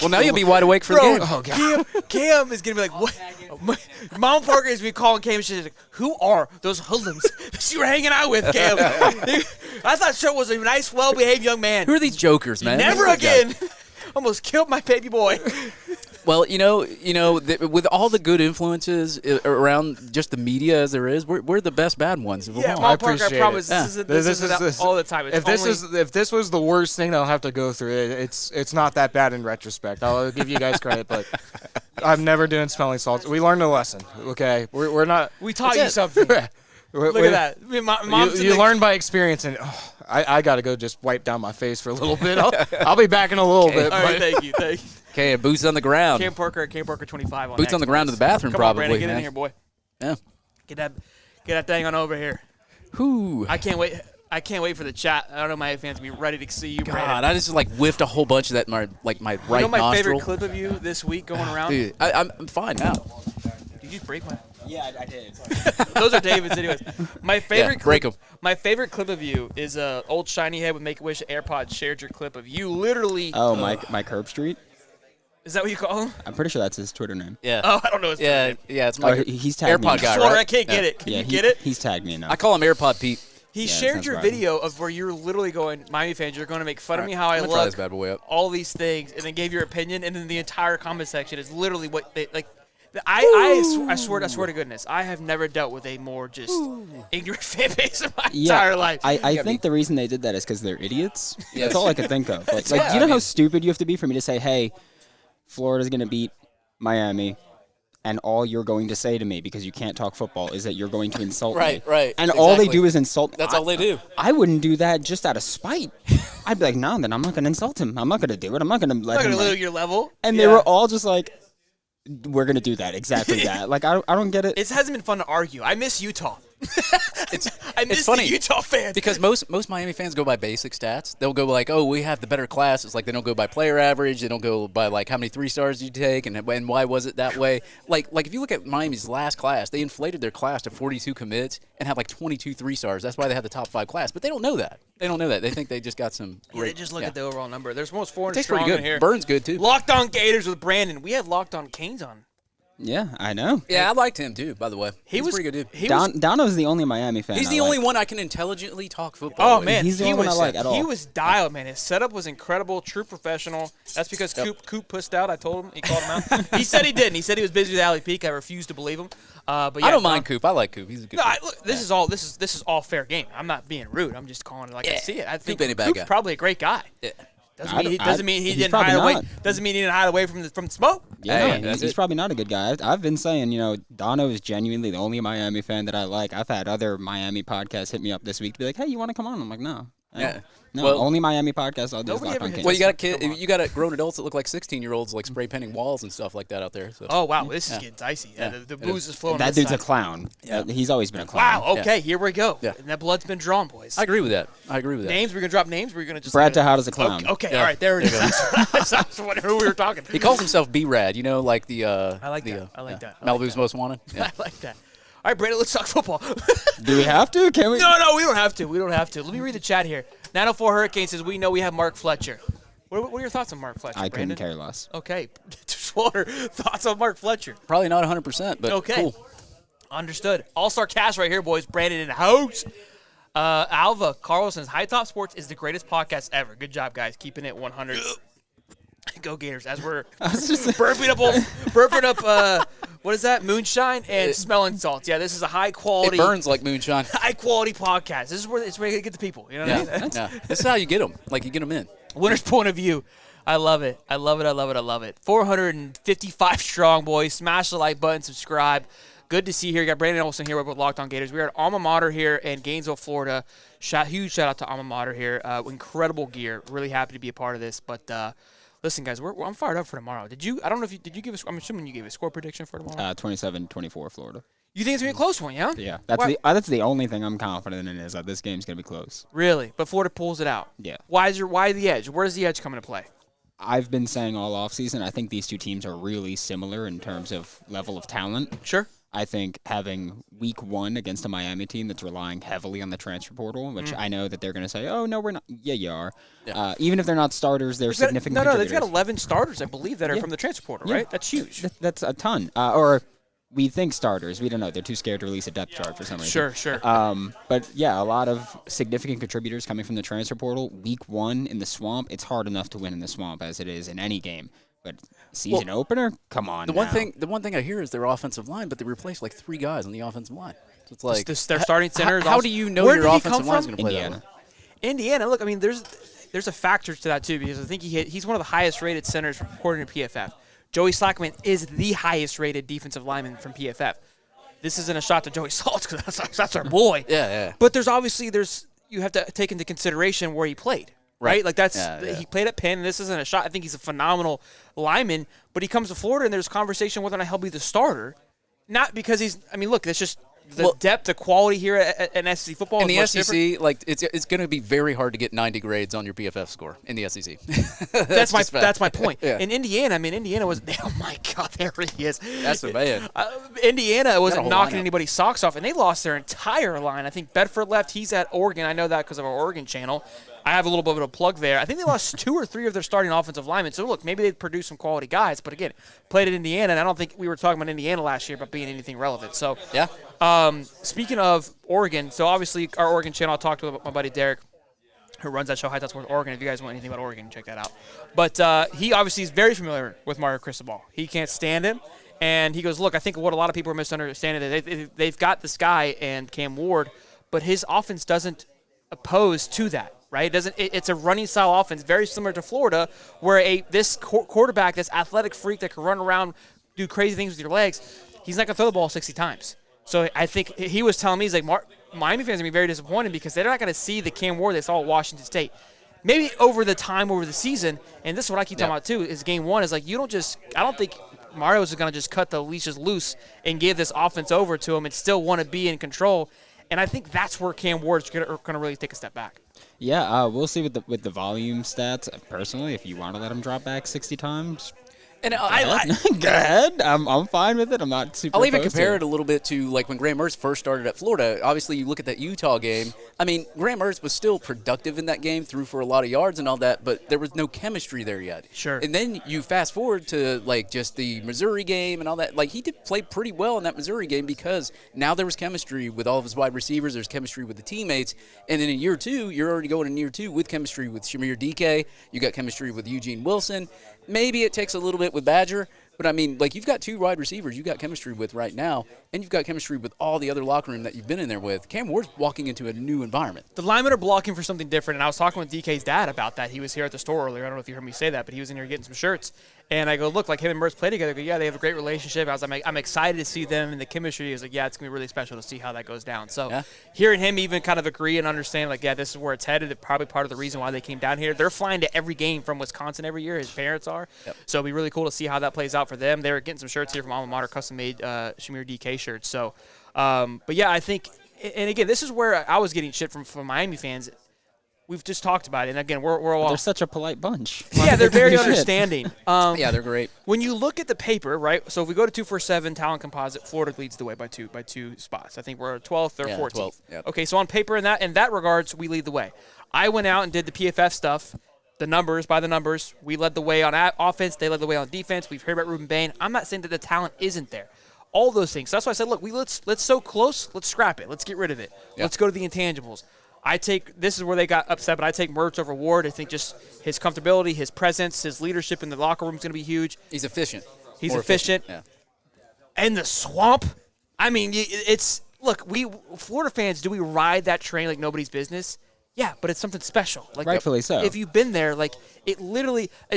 B: now you'll be wide awake for the game.
A: Oh, God. Cam is going to be like, what? Mama Parker is going to be calling Cam. She's like, who are those hoodlums that you were hanging out with, Cam? I thought Show was a nice, well-behaved young man.
B: Who are these jokers, man?
A: Never again. Almost killed my baby boy.
B: Well, with all the good influences around just the media as there is, we're the best bad ones. Of
A: Yeah,
B: all.
A: Paul
C: I
A: Parker, I
C: appreciate
A: promise
C: it.
A: this isn't all the time. It's
C: If this was the worst thing I'll have to go through, it's not that bad in retrospect. I'll give you guys credit, but I'm never doing smelling salts. We learned a lesson. Okay, we're not.
A: we taught you something. Look at that. I mean,
C: You learn by experience, and I got to go just wipe down my face for a little bit. I'll be back in a little bit.
A: All right,
C: but-
A: thank you.
B: Okay, boots on the ground.
A: Cam Parker 25 on
B: Boots
A: that,
B: on the ground to
A: boys.
B: the bathroom,
A: Come
B: probably.
A: on, Brandon, get
B: man.
A: in here, boy.
B: Yeah.
A: Get that thing on over here.
B: Whew.
A: I can't wait. I can't wait for the chat. I don't know my fans will be ready to see you,
B: God,
A: Brandon.
B: I just whiffed a whole bunch of that in my right
A: You know my
B: nostril.
A: favorite clip of you this week going around?
B: Dude, I'm fine now.
A: Did you just break my?
E: Yeah, I did.
A: Those are David's, anyways. My favorite
B: break
A: clip.
B: 'em.
A: My favorite clip of you is old shiny head with Make-A-Wish AirPods shared your clip of you literally.
F: Oh, Mike Herb Street.
A: Is that what you call him?
F: I'm pretty sure that's his Twitter name.
B: Yeah.
A: Oh, I don't know his
B: Yeah,
A: name.
B: yeah, it's my
F: he's tagged me
B: AirPod
F: in
B: guy,
F: it.
A: Sorry,
B: right?
A: I can't get it. Can
F: Yeah,
A: you get it?
F: He's tagged me enough.
B: I call him AirPod Pete.
A: He
F: Yeah,
A: shared
F: sounds
A: your
F: right.
A: video of where you're literally going, Miami fans, you're going to make fun of me how I
B: I'm gonna try this
A: look,
B: bad boy up.
A: all these things, and then gave your opinion, and then the entire comment section is literally what they like. I swear to goodness, I have never dealt with a more just ignorant fan base in my entire life.
F: I think the reason they did that is because they're idiots.
B: Yes.
F: That's all I could think of. Like,
B: Yeah,
F: do you know
B: I
F: how
B: mean-
F: stupid you have to be for me to say, hey, Florida's going to beat Miami, and all you're going to say to me, because you can't talk football, is that you're going to insult me.
B: Right.
F: And all they
B: Exactly.
F: do is insult me.
B: That's all they do.
F: I wouldn't do that just out of spite. I'd be like, no, then I'm not going to insult him. I'm not going to do it. I'm not going to let
A: I'm
F: him.
A: not going to
F: like-
A: lose your level.
F: and
A: Yeah.
F: they were all just like, we're going to do that. Exactly that. Like, I don't get it.
A: It hasn't been fun to argue. I miss Utah. I miss
B: funny
A: the Utah fans.
B: Because most Miami fans go by basic stats. They'll go like, oh, we have the better class. It's like they don't go by player average. They don't go by like how many 3 stars you take and why was it that way. Like if you look at Miami's last class, they inflated their class to 42 commits and had like 22 3 stars. That's why they had the top 5 class. But they don't know that. They think they just got some
A: Yeah,
B: great.
A: they just look at the overall number. There's almost 400
B: Tastes
A: strong
B: pretty
A: in
B: good.
A: here.
B: Burns good too.
A: Locked on Gators with Brandon. We had Locked on Canes on.
F: Yeah, I know.
B: Yeah, I liked him too. By the way,
A: He was
B: pretty good dude.
A: He was,
F: Dono's the only Miami fan.
B: He's
F: I
B: the
F: like.
B: only one I can intelligently talk football.
A: oh
B: with.
A: man,
F: He's the
A: he
F: only one
A: was
F: I like at all.
A: He was dialed, man. His setup was incredible, true professional. That's because Coop pussed out. I told him. He called him out. He said he didn't. He said he was busy with Alley Peak. I refused to believe him. But yeah,
B: I don't mind Coop. I like Coop. He's a good.
A: No,
B: dude.
A: look, this is all fair game. I'm not being rude. I'm just calling it like I see it. I think
B: Coop ain't a bad
A: Coop's
B: guy.
A: probably a great guy.
B: Yeah.
A: Doesn't mean he
F: he's
A: didn't
F: probably
A: hide away.
F: not.
A: Doesn't mean he didn't hide away from the smoke.
F: Yeah,
B: Hey,
F: no,
B: that's
F: he's
B: it.
F: probably not a good guy. I've been saying, Dono is genuinely the only Miami fan that I like. I've had other Miami podcasts hit me up this week to be like, hey, you want to come on? I'm like, no.
B: Yeah.
F: No,
B: Well-
F: only Miami podcast I'll do is
A: Nobody
F: Locked
A: ever
F: on
A: hits
F: Canes.
B: Well, you got
A: Come on.
B: you got grown adults that look like 16-year-olds, like spray painting walls and stuff like that out there. So.
A: Oh wow, this is getting dicey.
B: Yeah.
A: The booze is flowing.
F: That
A: on this
F: dude's a
A: side.
F: clown.
B: Yeah.
F: He's always been a clown.
A: Wow. Okay, here we go.
B: Yeah.
A: And that blood's been drawn, boys.
B: I agree with that.
A: Names. We're gonna drop names. We're gonna just.
F: Brad Tejada's a clown.
A: Okay.
B: Yeah.
A: All right. There it is. That's who we were talking.
B: He calls himself B-Rad, like the.
A: I like
B: the,
A: that. I like that. I like
B: Malibu's
A: that.
B: Most Wanted. Yeah.
A: I like that. All right, Brandon. Let's talk football.
F: Do we have to? Can we?
A: No, we don't have to. We don't have to. Let me read the chat here. 904 Hurricane says we know we have Mark Fletcher. What are your thoughts on Mark Fletcher?
F: I couldn't
A: Brandon?
F: care less.
A: Okay. Slaughter. Thoughts on Mark Fletcher?
B: Probably not 100%, but
A: Okay.
B: cool.
A: Understood. All-star cast right here, boys. Brandon in the house. Alva Carlson's High Top Sports is the greatest podcast ever. Good job, guys. Keeping it 100. Go Gators. As we're burping up, what is that? Moonshine and smelling salts. Yeah, this is a
B: It
A: high-quality
B: burns like moonshine.
A: high-quality podcast. This is where you get the people. You know what I mean?
B: Yeah. This is how you get them. Like, you get them in.
A: Winner's point of view. I love it. I love it. 455 strong, boys. Smash the like button, subscribe. Good to see you here. We got Brandon Olson here with Locked on Gators. We are at Alma Mater here in Gainesville, Florida. Huge shout out to Alma Mater here. Incredible gear. Really happy to be a part of this. But listen, guys, I'm fired up for tomorrow. Did you give us? I'm assuming you gave a score prediction for tomorrow.
F: 27-24 Florida.
A: You think it's gonna be a close one, yeah?
F: Yeah,
A: Why-
F: that's the only thing I'm confident in is that this game's gonna be close.
A: Really, but Florida pulls it out.
F: Yeah.
A: Why the edge? Where's the edge coming to play?
F: I've been saying all offseason, I think these two teams are really similar in terms of level of talent.
A: Sure.
F: I think having week 1 against a Miami team that's relying heavily on the transfer portal, which I know that they're going to say, oh, no, we're not. Yeah, you are.
B: Yeah.
F: Even if they're not starters, they're significant
A: No, they've
F: contributors.
A: got 11 starters, I believe, that are from the transfer portal,
F: Yeah.
A: right? That's huge.
F: That's a ton. Or we think starters. We don't know. They're too scared to release a depth chart for some reason.
A: Sure.
F: But yeah, a lot of significant contributors coming from the transfer portal. Week 1 in the swamp, it's hard enough to win in the swamp as it is in any game. But season opener? Come on.
B: The one thing I hear is their offensive line, but they replaced like 3 guys on the offensive line. So it's like
A: their starting center.
B: How do you know your offensive line is going to play
F: Indiana.
A: Indiana. Look, I mean, there's a factor to that too, because I think he's one of the highest rated centers according to PFF. Joey Slackman is the highest rated defensive lineman from PFF. This isn't a shot to Joey Saltz because that's our boy.
B: Yeah.
A: But you have to take into consideration where he played. Right? Like he played at Penn, and this isn't a shot. I think he's a phenomenal lineman, but he comes to Florida, and there's conversation whether or not he'll be the starter. Not because look, it's just the depth, the quality here at SEC football.
B: In the
A: is
B: SEC,
A: different.
B: like it's going to be very hard to get 90 grades on your PFF score in the SEC.
A: That's my point.
B: Yeah.
A: In Indiana, Indiana was. Oh my God, there he is.
B: That's the man.
A: Indiana wasn't knocking
B: lineup.
A: anybody's socks off, and they lost their entire line. I think Bedford left. He's at Oregon. I know that because of our Oregon channel. I have a little bit of a plug there. I think they lost 2 or 3 of their starting offensive linemen. So, look, maybe they'd produce some quality guys. But, again, played at Indiana, and I don't think we were talking about Indiana last year about being anything relevant. So,
B: Yeah.
A: Speaking of Oregon, so obviously our Oregon channel, I talked to my buddy Derek, who runs that show, High Tots Worth Oregon. If you guys want anything about Oregon, check that out. But he obviously is very familiar with Mario Cristobal. He can't stand him. And he goes, look, I think what a lot of people are misunderstanding is they've got this guy and Cam Ward, but his offense doesn't oppose to that. Right? It's a running style offense, very similar to Florida, where this quarterback, this athletic freak that can run around, do crazy things with your legs, he's not going to throw the ball 60 times. So I think he was telling me, he's like, Miami fans are going to be very disappointed because they're not going to see the Cam Ward they saw at Washington State. Maybe over the season, and this is what I keep talking about too, is game one is like, I don't think Mario's is going to just cut the leashes loose and give this offense over to him and still want to be in control. And I think that's where Cam Ward's going to really take a step back.
F: Yeah, we'll see with the volume stats. Personally, if you want to let him drop back 60 times,
B: And
F: go ahead. I'm fine with it. I'm not super.
B: I'll even
F: opposed
B: compare
F: to
B: it a little bit to like when Graham Mertz first started at Florida. Obviously, you look at that Utah game. I mean, Graham Mertz was still productive in that game, threw for a lot of yards and all that, but there was no chemistry there yet.
A: Sure.
B: And then you fast forward to like just the Missouri game and all that. Like he did play pretty well in that Missouri game because now there was chemistry with all of his wide receivers. There's chemistry with the teammates, and then in year 2, you're already going in year 2 with chemistry with Shamir DK. You got chemistry with Eugene Wilson. Maybe it takes a little bit with Badger. But, I mean, like, you've got 2 wide receivers you've got chemistry with right now, and you've got chemistry with all the other locker room that you've been in there with. Cam Ward's walking into a new environment.
A: The linemen are blocking for something different, and I was talking with DK's dad about that. He was here at the store earlier. I don't know if you heard me say that, but he was in here getting some shirts. And I go, look, like him and Mertz play together. I go, yeah, they have a great relationship. I'm excited to see them and the chemistry. He was like, yeah, it's going to be really special to see how that goes down. So hearing him even kind of agree and understand, like, yeah, this is where it's headed, it's probably part of the reason why they came down here. They're flying to every game from Wisconsin every year. His parents are. Yep. So it'll be really cool to see how that plays out for them. They're getting some shirts here from Alma Mater, custom-made Shamir DK shirts. So, but, yeah, I think – and, again, this is where I was getting shit from Miami fans. We've just talked about it, and again, we're all.
F: They're such a polite bunch.
A: Yeah, they're very understanding.
B: Yeah, they're great.
A: When you look at the paper, right? So if we go to 247 talent composite, Florida leads the way by two spots. I think we're 12th or 14th.
B: 12th, yep.
A: Okay, so on paper, in that regards, we lead the way. I went out and did the PFF stuff, the numbers by the numbers. We led the way on offense. They led the way on defense. We've heard about Ruben Bain. I'm not saying that the talent isn't there. All those things. So that's why I said, look, let's so close. Let's scrap it. Let's get rid of it. Yep. Let's go to the intangibles. This is where they got upset, but I take Mertz over Ward. I think just his comfortability, his presence, his leadership in the locker room is going to be huge.
B: He's efficient.
A: He's efficient.
B: Yeah.
A: And the swamp, I mean, look, we Florida fans, do we ride that train like nobody's business? Yeah, but it's something special. Like,
F: rightfully so.
A: If you've been there, like it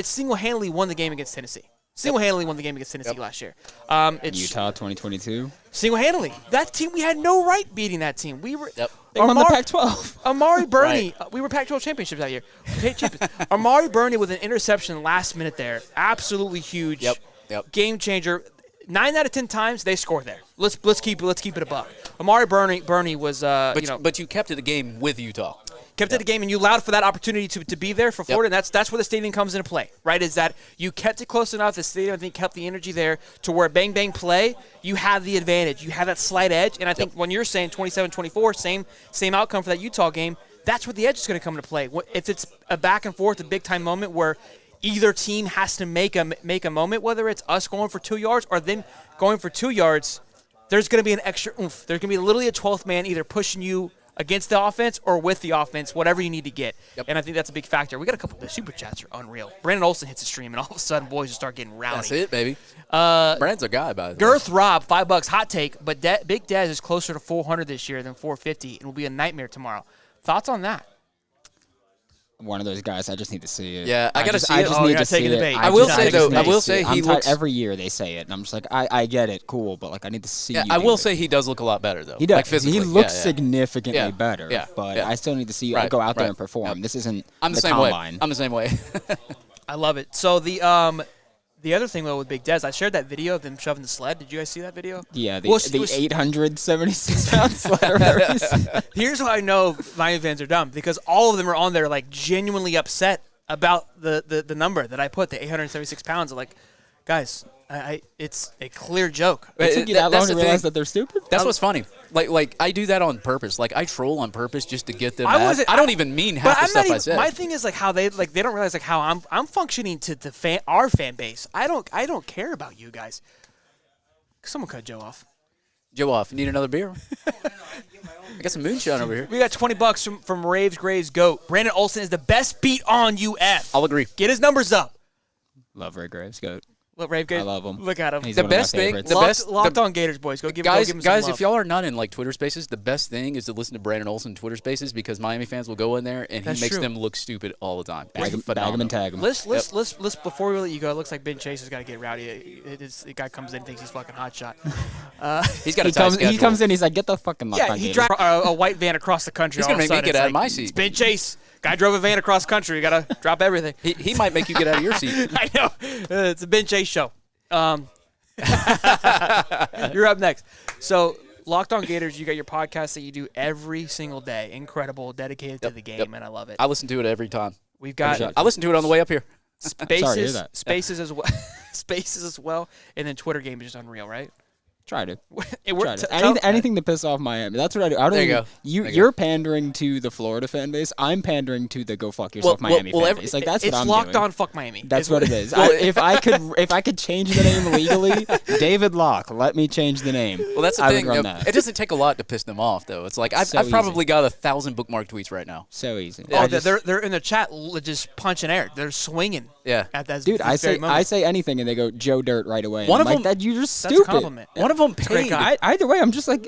A: single-handedly won the game against Tennessee. Single-handedly won the game against Tennessee last year.
F: Utah 2022.
A: Single-handedly. That team, we had no right beating that team. We were.
F: Yep. They won the Pac-12.
A: Amari Burney, we were Pac-12 championships that year. Amari Burney with an interception last minute there, absolutely huge.
B: Yep.
A: Game changer. 9 out of 10 times they score there. Let's keep it a buck. Amari Burney was
B: but you kept it a game with Utah.
A: Kept it a game, and you allowed for that opportunity to be there for Florida, and that's where the stadium comes into play, right, is that you kept it close enough, the stadium, I think, kept the energy there to where bang play, you have the advantage. You have that slight edge, and I think when you're saying 27-24, same outcome for that Utah game, that's where the edge is going to come into play. If it's a back and forth, a big-time moment where either team has to make a moment, whether it's us going for 2 yards or them going for 2 yards, there's going to be an extra oomph. There's going to be literally a 12th man either pushing you against the offense or with the offense, whatever you need to get.
B: Yep.
A: And I think that's a big factor. We got a couple. The super chats are unreal. Brandon Olson hits a stream, and all of a sudden, boys just start getting rowdy.
B: That's it, baby. Brandon's a guy, by the way.
A: Girth Rob, $5. Hot take, but Big Dez is closer to 400 this year than 450, and will be a nightmare tomorrow. Thoughts on that?
F: One of those guys. I just need to see it.
B: Yeah, I gotta see
F: I
B: it.
F: just
A: Oh,
F: need
A: you're
F: to
A: not taking
F: see
A: the bait.
F: it.
A: I will
F: just-
A: say,
F: just
A: though,
F: need
A: I
F: to
B: will
F: see
B: say
F: it.
B: he
F: I'm tired-
B: looks-
F: every year they say it, and I'm just like, I get it, cool, but like I need to see.
B: Yeah,
F: you
B: I
F: do
B: will
F: it.
B: say he does look a lot better, though.
F: He does.
B: Like physically.
F: He looks
B: Yeah.
F: significantly
B: Yeah.
F: better.
B: Yeah.
F: But
B: Yeah.
F: I still need to see.
B: Right.
F: Go out there
B: Right.
F: and perform.
B: Yep.
F: This isn't.
B: I'm the
F: the
B: same
F: combine.
B: way. I'm the same way.
A: I love it. So the other thing though with Big Dez, I shared that video of them shoving the sled. Did you guys see that video?
F: Yeah, the,
A: Well,
F: the
A: it was-
F: 876-pound sled.
A: Here's how I know Miami fans are dumb, because all of them are on there like genuinely upset about the number that I put, the 876 pounds. I'm like, guys, it's a clear joke.
F: It took you that long
B: That's
F: to
B: the
F: realize
B: thing.
F: that they're stupid?
B: That's what's funny. Like I do that on purpose. Like I troll on purpose just to get them.
A: I
B: mad.
A: wasn't-
B: I don't even mean half
A: But
B: the
A: I'm
B: stuff
A: not
B: I
A: even,
B: said.
A: my thing is like how they don't realize like how I'm functioning to our fan base. I don't care about you guys. Someone cut Joe off.
B: Joe off. You need another beer? I got some moonshine over here.
A: We got $20 from Raves Graves Goat. Brandon Olson is the best beat on UF.
B: I'll agree.
A: Get his numbers up.
F: Love Ray Graves. Goat.
A: Look, Rave Graves.
F: I love him.
A: Look at him.
F: He's
B: The
F: one of my
B: best thing-
F: favorites.
B: the best-
A: Locked on Gators, boys. Go give
B: Guys,
A: him some love.
B: if y'all are not in like Twitter Spaces, the best thing is to listen to Brandon Olson Twitter Spaces, because Miami fans will go in there and
A: That's
B: he makes
A: true.
B: them look stupid all the time.
F: Bag
B: It's
F: him
B: phenomenal.
F: and tag him.
A: Let's before we let you go, it looks like Ben Chase has got to get rowdy. The guy comes in and thinks he's fucking hot shot.
B: He's got a
F: He
B: tight
F: comes,
B: schedule.
F: he comes in, he's like, get the fucking lock
A: Yeah,
F: on
A: he
F: Gators.
A: drives a white van across the country.
B: He's
A: all
B: gonna
A: of a
B: make me
A: sudden
B: get
A: it's
B: out of
A: like,
B: my seat.
A: It's Ben Chase. Guy drove a van across the country. You got to drop everything.
B: He might make you get out of your seat.
A: I know. It's a Ben Chase show. You're up next. So, Locked on Gators, you got your podcast that you do every single day. Incredible, dedicated to the game, and I love it.
B: I listen to it every time.
A: We've got
B: I listen to it on the way up here.
F: Sorry to hear
A: Spaces,
F: that.
A: Spaces as well, Spaces as well, and then Twitter game is just unreal, right?
F: Try to.
A: It
F: Try
A: worked.
F: to. Anything to piss off Miami. That's what I do. I don't
B: There you
F: even,
B: go.
F: You,
B: There you
F: you're pandering to the Florida fan base. I'm pandering to the go fuck yourself Miami fan base. Like that's
A: it's
F: what I'm
A: Locked
F: doing.
A: on Fuck Miami.
F: That's
A: is
F: what it is.
B: Well,
F: If I could change the name legally, David Locke, let me change the name.
B: Well, that's the
F: I
B: thing.
F: would run
B: you know,
F: that.
B: it doesn't take a lot to piss them off, though. It's like I've
F: So
B: probably got 1,000 bookmark tweets right now.
F: So easy.
A: Oh,
F: I just-
A: they're in the chat just punching air. They're swinging.
B: Yeah.
A: At that.
F: dude,
A: this
F: I
A: very
F: say
A: moment.
F: I say anything and they go Joe Dirt right away.
B: One
F: I'm
B: of
F: like,
B: them-
F: that you're just
A: That's
F: stupid.
A: a compliment.
B: One of them
A: great
B: paid.
A: guy.
F: Either way, I'm just like,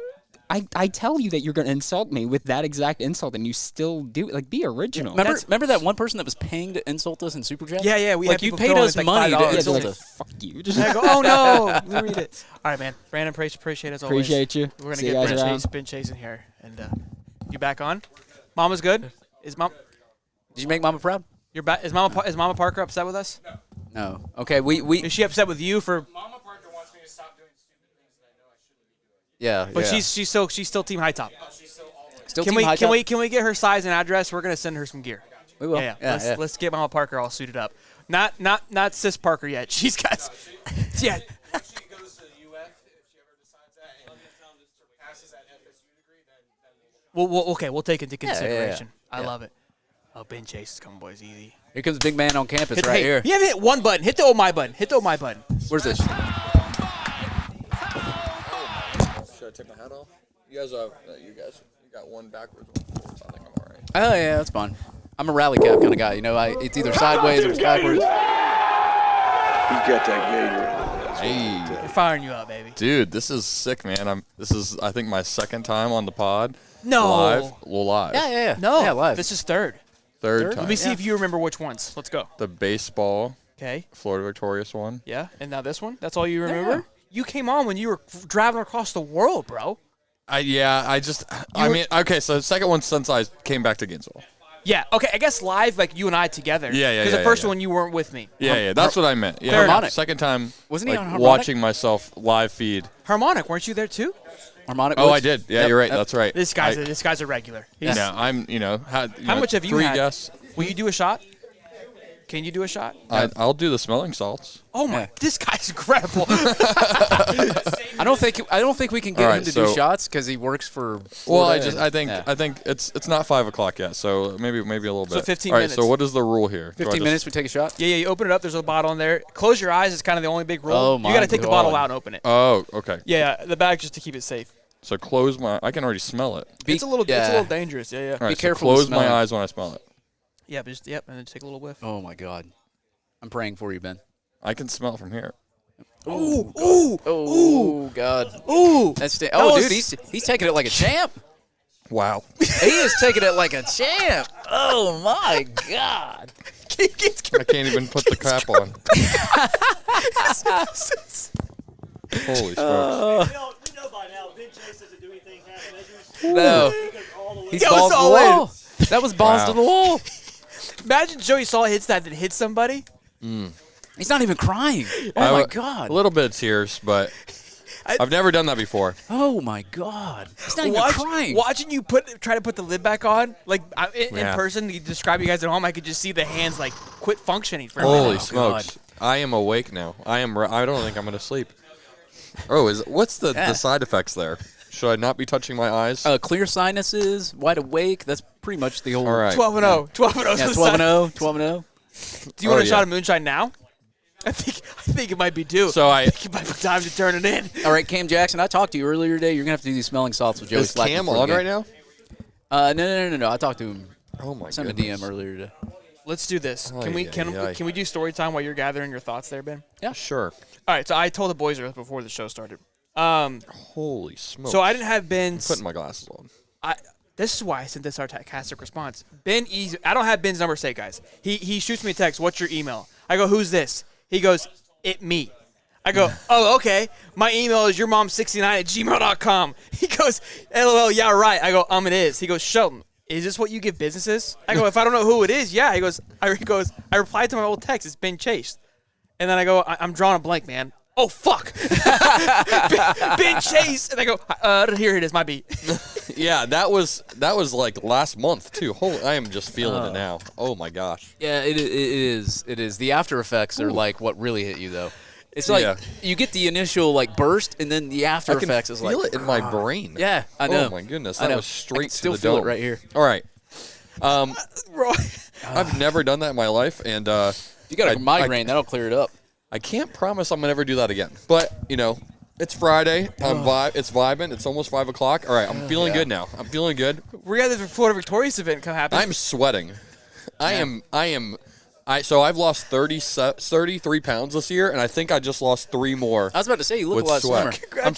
F: I tell you that you're gonna insult me with that exact insult, and you still do it. Like, be original.
B: Remember that one person that was paying to insult us in Super Chat?
A: Yeah, we
B: like
A: had
B: you
A: people
B: paid
A: throwing
B: us
A: like
B: money
A: $5.
B: to
F: Yeah, they're
B: insult
F: like,
B: us.
F: fuck you. Just
A: I go, oh no, let me read it. All right, man. Brandon, appreciate it as always.
F: Appreciate you.
A: We're gonna
F: See you
A: get
F: guys around.
A: Ben Chase in here, and you back on. Mama's good. Is mom?
B: Did you make Mama proud?
A: You're back. Is Mama Parker upset with us?
B: No. Okay, we
A: Is she upset with you for?
D: Mama Parker wants me to stop doing stupid things that I know I shouldn't be doing.
B: yeah.
A: But
B: yeah.
A: she's still Team High Top.
B: Still
A: Can
B: team
A: we
B: high
A: can
B: top?
A: we can we get her size and address? We're gonna send her some gear.
B: We will.
A: Yeah. Let's get Mama Parker all suited up. Not Sis Parker yet. She's got. Yeah.
D: If she goes to the UF, if she ever decides that, and passes that FSU degree, then
A: We'll take it into
B: yeah, yeah.
A: consideration. I
B: Yeah.
A: love it. Oh, Ben Chase is coming, boys, easy.
B: Here comes the big man on campus right
A: Hey,
B: here.
A: You haven't hit one button. Hit the oh my button. Hit the oh my button.
B: Where's this?
G: Should I take my hat off? You guys you got one backwards, one forwards. I think I'm all right.
B: Oh yeah, that's fine. I'm a rally cap kind of guy. You know, it's either sideways or it's backwards.
H: He's got that Gator.
G: Hey,
A: We're firing you up, baby.
G: dude, this is sick, man. This is I think my second time on the pod.
A: No.
G: Live. Well, live.
B: Yeah.
A: No.
B: Yeah, live.
A: This is third.
G: Third time.
A: Let me see if you remember which ones. Let's go.
G: The baseball,
A: Okay.
G: Florida victorious one.
A: Yeah. And now this one. That's all you remember? You came on when you were driving across the world, bro.
G: I mean, okay, so the second one since I came back to Gainesville.
A: Yeah. Okay. I guess live, like you and I together.
G: Yeah.
A: Because the first one you weren't with me.
G: Yeah, that's what I meant. Yeah,
B: Harmonic.
G: second time.
B: Wasn't he
G: like,
B: on Harmonic?
G: watching myself live feed?
A: Harmonic, weren't you there too?
B: Harmonic.
G: Oh,
B: Woods?
G: I did. Yeah,
B: Yep,
G: you're right.
B: yep.
G: That's right.
A: This guy's a regular. He's,
G: Yeah, I'm. How
A: much have you
G: 3
A: had?
G: guests.
A: Will you do a shot? Can you do a shot?
G: I'll do the smelling salts.
A: Oh my!
B: Yeah.
A: This guy's incredible.
B: I don't think we can get
G: All
B: him
G: right,
B: to do
G: so-
B: shots because he works for.
G: Well,
B: Florida
G: I think it's not 5 o'clock yet, so maybe a little bit.
A: So 15
G: All right,
A: minutes.
G: so what is the rule here? Do I
B: 15
G: just-
B: minutes. We take a shot.
A: Yeah, you open it up. There's a bottle in there. Close your eyes. It's kind of the only big rule.
B: Oh,
A: you
B: my
A: got to take the bottle
B: God.
A: out and open it.
G: Oh, okay.
A: Yeah, the bag just to keep it safe.
G: So close my. I can already smell it.
A: It's a little dangerous. Yeah, yeah.
G: All right, so
B: careful with
G: close my
B: smelling.
G: eyes when I smell it.
A: Yeah, but just, and then take a little whiff.
B: Oh my God, I'm praying for you, Ben.
G: I can smell it from here.
A: Ooh, ooh,
B: Oh God.
A: ooh.
B: That's
A: That
B: oh,
A: was-
B: dude, he's taking it like a champ.
G: Wow.
B: He is taking it like a champ. Oh my God.
G: I can't even put the cap on. Holy smokes.
E: We know by now, Big Chase doesn't do anything half-measures.
B: No.
E: He goes all the way.
B: He's
A: Yo,
B: balls to the
A: solid.
B: wall. That was balls
G: Wow.
B: to the wall.
A: Imagine Joey Saul hits that hits somebody.
B: He's not even crying. Oh my God.
G: A little bit of tears, but I've never done that before.
B: Oh my God. He's not even crying.
A: Watching you try to put the lid back on, like in person, you describe you guys at home. I could just see the hands like quit functioning for a minute.
G: Holy smokes. I am awake now. I don't think I'm going to sleep. Oh, what's the side effects there? Should I not be touching my eyes?
B: Clear sinuses, wide awake. That's pretty much the whole.
G: All right.
A: 12-0. 12-0.
B: Yeah, 12-0. 12-0.
A: Do you want a
G: yeah.
A: shot of moonshine now? I think it might be due.
G: So
A: I think it might be time to turn it in.
B: All right, Cam Jackson, I talked to you earlier today. You're going to have to do these smelling salts with Joey
G: Is
B: Slack.
G: Cam
B: before the
G: on
B: game.
G: right now?
B: No. I talked to him.
G: Oh, my
B: Sent him a
G: goodness.
B: DM earlier today.
A: Let's do this. Can we do story time while you're gathering your thoughts there, Ben?
B: Yeah.
G: Sure.
A: All right. So I told the boys earlier before the show started.
G: Holy smokes.
A: So I didn't have Ben's.
G: Putting my glasses on.
A: This is why I sent this sarcastic response. Ben, I don't have Ben's number saved, guys. He shoots me a text. What's your email? I go, who's this? He goes, it me. I go, oh, okay. My email is yourmom69@gmail.com. He goes, LOL, yeah, right. I go, it is. He goes, Shelton, is this what you give businesses? I go, if I don't know who it is, yeah. He goes, I replied to my old text. It's Ben Chase. And then I go, I'm drawing a blank, man. Oh, fuck. Ben Chase. And I go, here it is, my beat.
G: Yeah, that was like last month, too. I am just feeling it now. Oh, my gosh.
B: Yeah, it is. It is. The after effects are like what really hit you, though. It's like you get the initial like burst, and then the after effects is like.
G: I can feel it in my brain.
B: Yeah, I know.
G: Oh, my goodness.
B: I
G: That
B: know.
G: was
B: I
G: straight
B: can
G: to
B: still
G: the
B: feel
G: dome.
B: it right here.
G: All right. I've never done that in my life, and
B: If you got a migraine, that'll clear it up.
G: I can't promise I'm going to ever do that again. But, it's Friday. It's vibing. It's almost 5 o'clock. All right, I'm feeling good now. I'm feeling good.
A: We got the Florida Victorious event happen.
G: I'm sweating. So I've lost 33 pounds this year, and I think I just lost 3 more.
B: I was about to say you look
G: with
B: a lot
G: sweat.
B: slimmer.
G: I'm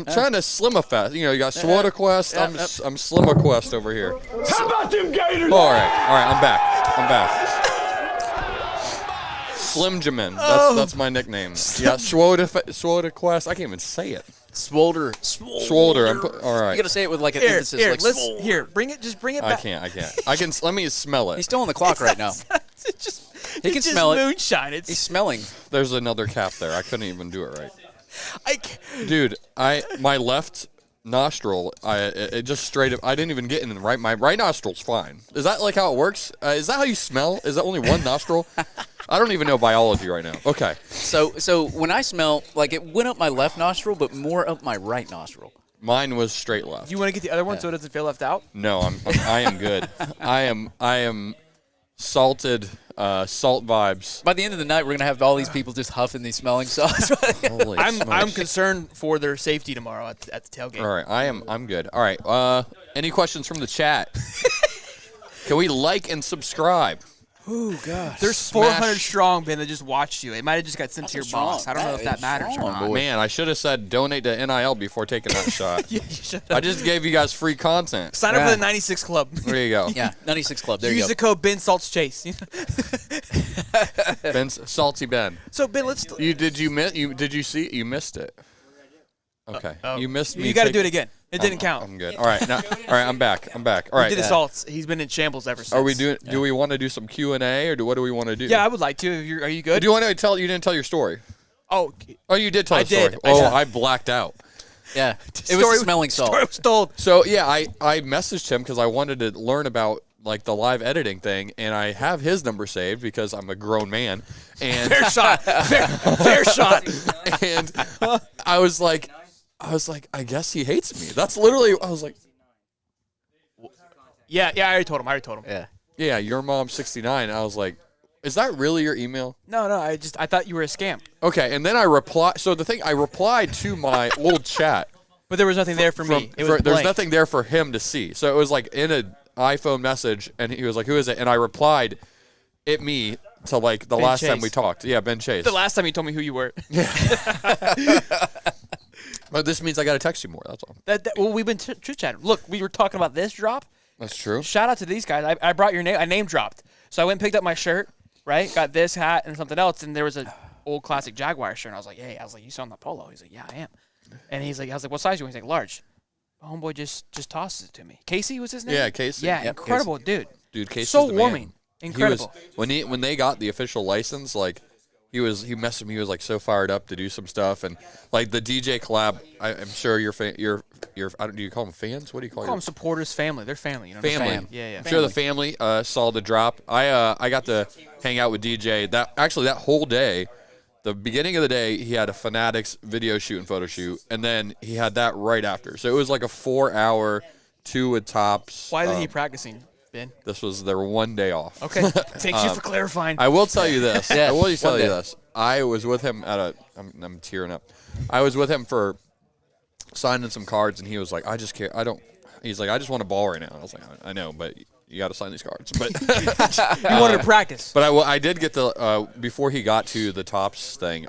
G: trying to slim-a-fest. You got Sweat-a-quest. I'm Slim-a-quest over here.
H: How about them Gators?
G: All right, I'm back. Slim Jamin. That's my nickname. Yeah, Swota-quest. I can't even say it.
B: Swolder.
G: All right.
B: You gotta say it with like an
A: Here,
B: emphasis.
A: here,
B: like swole.
A: bring it
G: I
A: back.
G: can't. Let me smell it.
B: He's still on the clock right now. He can
A: It's
B: smell
A: just
B: it.
A: moonshine.
B: He's smelling.
G: There's another cap there. I couldn't even do it right.
A: I can't.
G: Dude, my left nostril, it just straight up. I didn't even get in the right. My right nostril's fine. Is that like how it works? Is that how you smell? Is that only one nostril? I don't even know biology right now. Okay.
B: So when I smell, like it went up my left nostril, but more up my right nostril.
G: Mine was straight left.
A: Do you want to get the other one so it doesn't feel left out?
G: No, I am good. I am salted, salt vibes.
B: By the end of the night, we're gonna have all these people just huffing these smelling salts.
G: Holy
A: I'm
G: smokes.
A: concerned for their safety tomorrow at the tailgate.
G: All right, I'm good. All right. Any questions from the chat? Can we like and subscribe?
B: Oh gosh.
A: There's 400 strong, Ben, that just watched you. It might have just got sent to your
B: strong.
A: boss. I don't know if that
B: That is
A: matters or
B: strong,
A: not.
B: boy.
G: Man, I should have said donate to NIL before taking that shot.
A: Yeah, you should
G: I just gave you guys free content.
A: sign up for the 96 Club.
G: There you go.
B: Yeah, 96 Club. There
A: Use
B: you go.
A: the code Ben Salts Chase.
G: Salty Ben.
A: So Ben, let's.
G: You missed it. Okay. You missed me.
A: You got to do it again. It didn't count.
G: I'm good. All right. All right. I'm back. All right.
A: He did his salts. He's been in shambles ever since.
G: Are we doing? Do we want to do some Q&A or what do we want to do?
A: Yeah, I would like to. Are you good?
G: Do you want to tell? You didn't tell your story.
A: Oh,
G: Oh, you did tell
A: I
G: the story.
A: did.
G: Oh,
A: I did.
G: I blacked out.
B: Yeah, it was the smelling salt.
A: Story was told.
G: So yeah, I messaged him because I wanted to learn about like the live editing thing, and I have his number saved because I'm a grown man. And
A: Fair shot. Fair shot.
G: and I was like, I guess he hates me. That's literally. I was like,
A: Yeah, I already told him.
B: Yeah.
G: yeah, your mom's 69. I was like, is that really your email?
A: No, I thought you were a scam.
G: Okay, and then I replied. So I replied to my old chat,
A: But there was nothing there for me. It was
G: there's
A: blank.
G: nothing there for him to see. So it was like in an iPhone message, and he was like, "Who is it?" And I replied, "It me." To like the
A: Ben
G: last time
A: Chase.
G: we talked. Yeah, Ben Chase.
A: The last time you told me who you were.
G: But this means I got to text you more. That's all.
A: Well, we've been chit-chatting. Look, we were talking about this drop.
G: That's true.
A: Shout out to these guys. I brought your name. I name dropped. So I went and picked up my shirt, right? Got this hat and something else, and there was an old classic Jaguar shirt. And I was like, hey, you saw the polo? He's like, yeah, I am. And I was like, what size are you? He's like, large. My homeboy just tosses it to me. Casey was his name?
G: Yeah, Casey.
A: Yeah,
G: Yep,
A: incredible dude.
G: Dude, Casey's
A: so
G: the man.
A: warming. Incredible.
G: He was when they got the official license, like he messaged me. He was like so fired up to do some stuff, and like the DJ collab. I'm sure your I don't, do you call them fans? What do you call
A: them? Supporters, family. They're family. You know
G: family.
A: Yeah.
G: I'm sure the family saw the drop. I got to hang out with DJ. That whole day, the beginning of the day, he had a Fanatics video shoot and photo shoot, and then he had that right after. So it was like a 4-hour, 2 with tops.
A: Why isn't he practicing, Ben?
G: This was their one day off.
A: Okay. Thank you for clarifying.
G: I will tell you this.
B: Yeah,
G: I will tell you
B: day.
G: this. I was with him I'm tearing up. I was with him for signing some cards, and he was like, he's like, I just want a ball right now. And I was like, I know, but you got to sign these cards. But
A: you wanted to practice.
G: But I did get the before he got to the tops thing.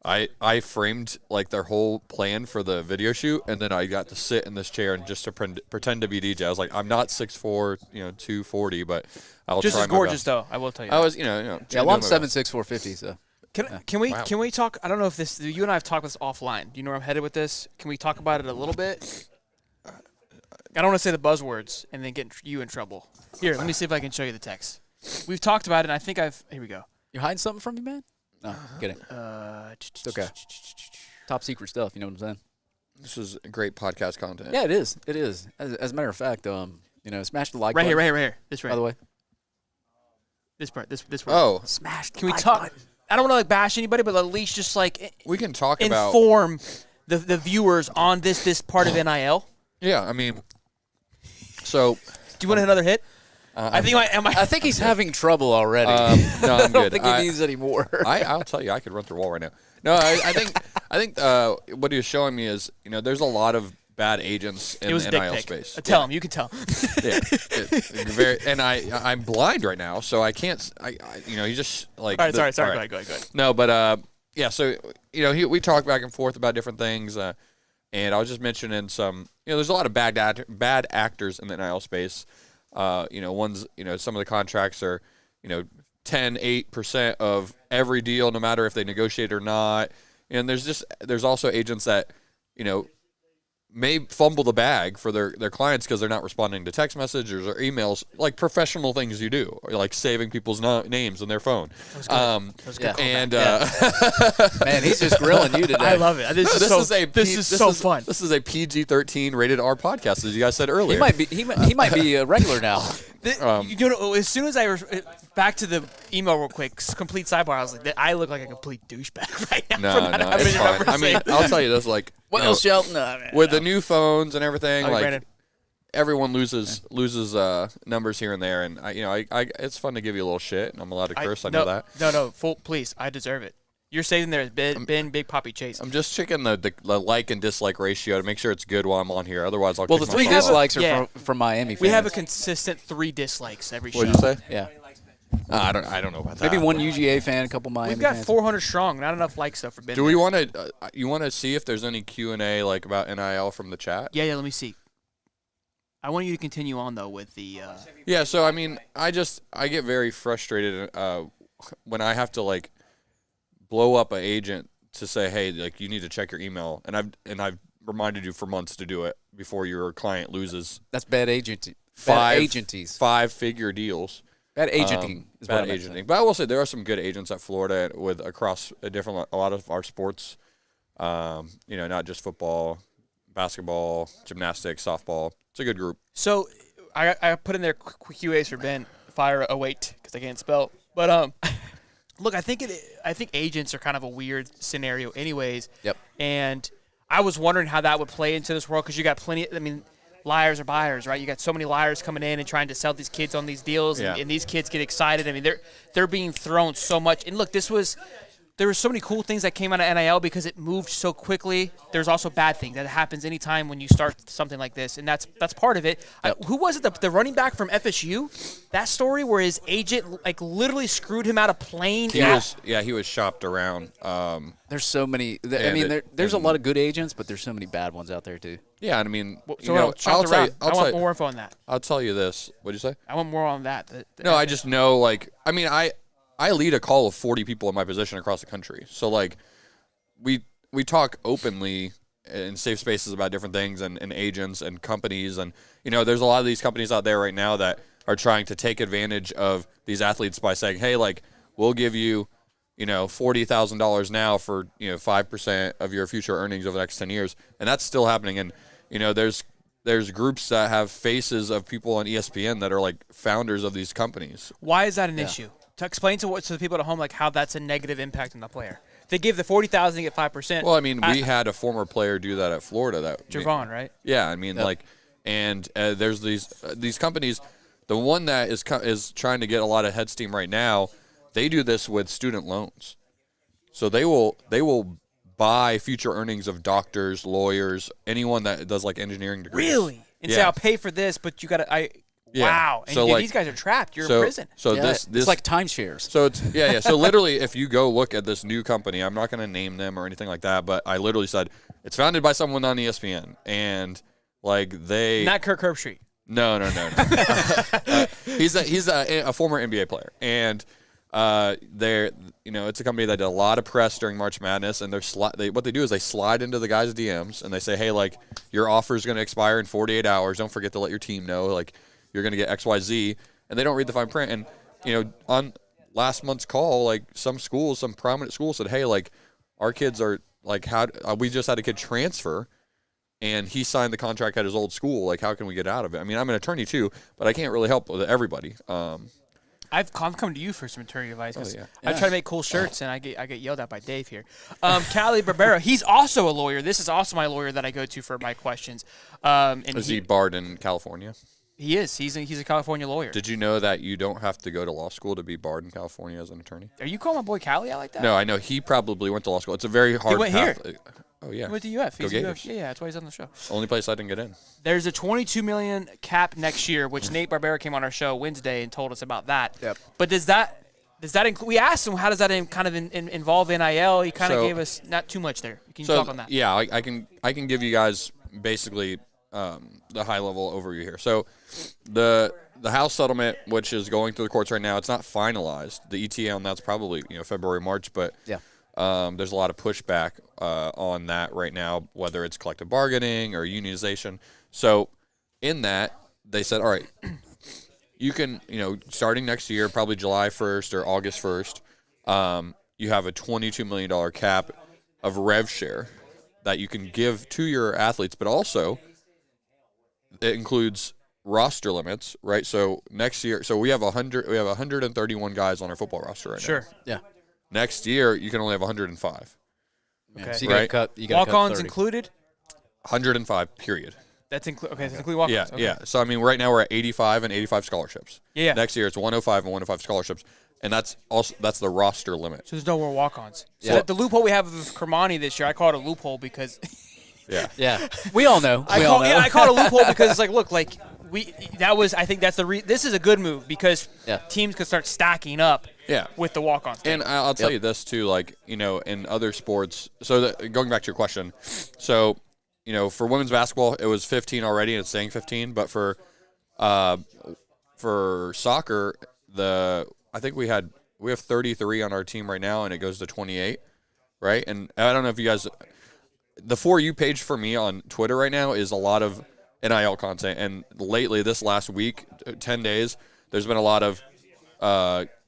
G: I framed like their whole plan for the video shoot, and then I got to sit in this chair and just to pretend to be DJ. I was like, I'm not 6'4", 240, but I'll
A: just
G: try
A: as
G: my
A: gorgeous
G: best.
A: though. I will tell you.
G: I was,
B: Yeah, well, I'm 7'6", 450, so.
A: Can we talk? I don't know if this. You and I have talked this offline. Do you know where I'm headed with this? Can we talk about it a little bit? I don't want to say the buzzwords and then get you in trouble. Here, let me see if I can show you the text. We've talked about it, and I think here we go.
B: You're hiding something from me, man? No, kidding. It's okay. Top secret stuff, you know what I'm saying?
G: This is great podcast content.
B: Yeah, it is. It is. As a matter of fact, smash the like
A: right
B: button.
A: Right here. This right.
B: By the way.
A: This part. This part.
G: Oh.
B: Smash the
A: Can we
B: like
A: talk?
B: button.
A: I don't want to like bash anybody, but at least just like
G: we can talk about
A: inform the viewers on this part of NIL.
G: Yeah, I mean, so.
A: Do you want another hit? I
B: think he's having trouble already.
G: No, I'm good.
B: I don't think he needs any more.
G: I'll tell you, I could run through a wall right now. No, I think what he was showing me is, there's a lot of bad agents in the NIL space.
A: Tell him. You can tell him.
G: Yeah. I'm blind right now, so I can't. He just like.
A: All right, sorry. Go ahead.
G: No, but yeah. So we talked back and forth about different things, and I was just mentioning some. There's a lot of bad actors in the NIL space. One's, some of the contracts are, 8% of every deal, no matter if they negotiate or not. And there's also agents that, may fumble the bag for their clients because they're not responding to text messages or emails, like professional things you do, or like saving people's names on their phone.
A: That was good.
G: And
B: man, he's just grilling you today.
A: I love it. This is so fun.
G: This is a PG-13 rated R podcast, as you guys said earlier.
B: He might be a regular now.
A: As soon as back to the email real quick, complete sidebar, I was like, I look like a complete douchebag right now.
G: No, it's fine. I mean, I'll tell you this, like,
B: Shelton?
G: with the new phones and everything, like,
A: Brandon.
G: everyone loses numbers here and there, and it's fun to give you a little shit, and I'm allowed to curse. I know that.
A: No, please, I deserve it. You're saving there as Ben Big Poppy Chase.
G: I'm just checking the like and dislike ratio to make sure it's good while I'm on here. Otherwise, I'll
B: Well,
G: kick
B: the 3
G: myself off.
B: dislikes are from Miami fans.
A: We have a consistent 3 dislikes every show.
G: What'd you say?
B: Yeah.
G: I don't know about that.
B: Maybe one UGA fan, a couple Miami
A: We've got
B: fans.
A: 400 strong. Not enough likes though for Ben.
G: Do we want to? You want to see if there's any Q&A like about NIL from the chat?
A: Yeah. Let me see. I want you to continue on though with the.
G: Yeah. So I mean, I get very frustrated when I have to like blow up an agent to say, hey, like you need to check your email, and I've reminded you for months to do it before your client loses.
B: That's bad agency.
G: Bad
B: agencies.
G: 5-figure deals.
B: Bad agenting. Is
G: Bad
B: what I
G: agenting. But I will say there are some good agents at Florida with across a lot of our sports. Not just football, basketball, gymnastics, softball. It's a good group.
A: So I put in there QAs for Ben. Fire await because I can't spell. But look, I think agents are kind of a weird scenario, anyways.
B: Yep.
A: And I was wondering how that would play into this world because you got plenty. Liars are buyers, right? You got so many liars coming in and trying to sell these kids on these deals, and these kids get excited. I mean, they're being thrown so much. And look, this was there were so many cool things that came out of NIL because it moved so quickly. There's also bad things that happens anytime when you start something like this, and that's part of it. Who was it? The running back from FSU? That story where his agent like literally screwed him out of playing.
G: He was shopped around.
B: There's so many. There's a lot of good agents, but there's so many bad ones out there too.
G: Yeah, I mean,
A: I'll want more info on that.
G: I'll tell you this. What'd you say?
A: I want more on that.
G: No, I just know, like, I mean, I lead a call of 40 people in my position across the country. So, like, we talk openly in safe spaces about different things and agents and companies. And, there's a lot of these companies out there right now that are trying to take advantage of these athletes by saying, hey, like, we'll give you, $40,000 now for, 5% of your future earnings over the next 10 years. And that's still happening. And, there's groups that have faces of people on ESPN that are, like, founders of these companies.
A: Why is that an issue? To explain to the people at home, like, how that's a negative impact on the player. If they give the $40,000 to get 5%.
G: Well, I mean, we had a former player do that at Florida.
A: Javon, right?
G: Yeah, I mean, there's these companies. The one that is trying to get a lot of head steam right now, they do this with student loans. So they will buy future earnings of doctors, lawyers, anyone that does like engineering degrees.
A: Really? And say, I'll pay for this, but you got to Wow. And
G: so
A: these guys are trapped. You're in prison.
G: So this
B: it's like timeshares.
G: So it's So literally, if you go look at this new company, I'm not going to name them or anything like that, but I literally said it's founded by someone on ESPN, and like
A: not Kirk Herbstreit.
G: No. He's a former NBA player, and it's a company that did a lot of press during March Madness, and what they do is they slide into the guys' DMs and they say, hey, like, your offer is going to expire in 48 hours. Don't forget to let your team know, like, you're going to get XYZ, and they don't read the fine print. And, on last month's call, like, some prominent schools said, hey, like, our kids are, like, we just had a kid transfer, and he signed the contract at his old school. Like, how can we get out of it? I mean, I'm an attorney, too, but I can't really help with everybody.
A: I've come to you for some attorney advice. I try to make cool shirts, and I get yelled at by Dave here. Callie Barbera, he's also a lawyer. This is also my lawyer that I go to for my questions.
G: Is he barred in California?
A: He is. He's a California lawyer.
G: Did you know that you don't have to go to law school to be barred in California as an attorney?
A: Are you calling my boy Callie out like that?
G: No, I know. He probably went to law school. It's a very hard path.
A: Here.
G: Oh, yeah.
A: He went to UF.
G: Go Gators.
A: Yeah, that's why he's on the show.
G: Only place I didn't get in.
A: There's a $22 million cap next year, which Nate Barbera came on our show Wednesday and told us about that.
B: Yep.
A: But does that include? We asked him how does that kind of involve NIL. He kind of gave us not too much there. Can you talk on that?
G: Yeah, I can give you guys basically the high level overview here. So the House settlement, which is going through the courts right now, it's not finalized. The ETA on that's probably February, March, but there's a lot of pushback on that right now, whether it's collective bargaining or unionization. So in that, they said, all right, you can, starting next year, probably July 1st or August 1st, you have a $22 million cap of rev share that you can give to your athletes, but also it includes roster limits, right? So next year, we have 131 guys on our football roster right now.
A: Sure.
B: Yeah.
G: Next year, you can only have 105.
A: Okay.
B: So you got to cut. You got
A: walk-ons included.
G: 105. Period.
A: That's include. Okay, that's include walk-ons.
G: Yeah,
A: okay.
G: yeah. So I mean, right now we're at 85 and 85 scholarships.
A: Yeah.
G: Next year it's 105 and 105 scholarships, and that's the roster limit.
A: So there's no more walk-ons. So the loophole we have with Kermani this year, I call it a loophole because.
B: Yeah. We all know.
A: I call it a loophole because it's like, look, like I think that's this is a good move because teams can start stacking up.
G: Yeah.
A: With the walk-ons.
G: And I'll tell you this too, like in other sports. So going back to your question, so for women's basketball it was 15 already and it's staying 15, but for soccer I think we have 33 on our team right now and it goes to 28, right? And I don't know if you guys, the For You page for me on Twitter right now is a lot of NIL content, and lately this last week, 10 days, there's been a lot of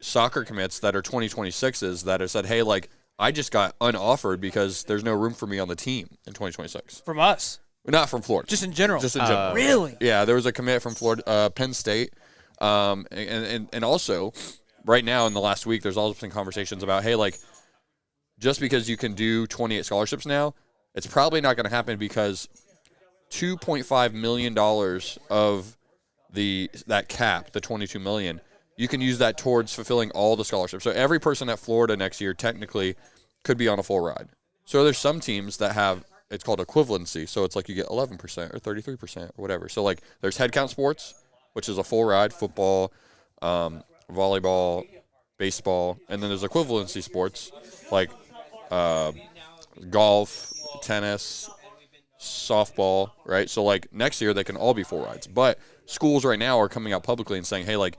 G: soccer commits that are 2026s that have said, hey, like, I just got unoffered because there's no room for me on the team in 2026.
A: From us?
G: Not from Florida.
A: Just in general?
G: Just in general.
A: Really?
G: Yeah, there was a commit from Florida, Penn State. And also, right now in the last week, there's also been conversations about, hey, like, just because you can do 28 scholarships now, it's probably not going to happen because $2.5 million of that cap, the $22 million, you can use that towards fulfilling all the scholarships. So every person at Florida next year technically could be on a full ride. So there's some teams that have, it's called equivalency. So it's like you get 11% or 33% or whatever. So like there's head count sports, which is a full ride, football, volleyball, baseball, and then there's equivalency sports like golf, tennis, softball, right? So like next year they can all be full rides. But schools right now are coming out publicly and saying, hey, like,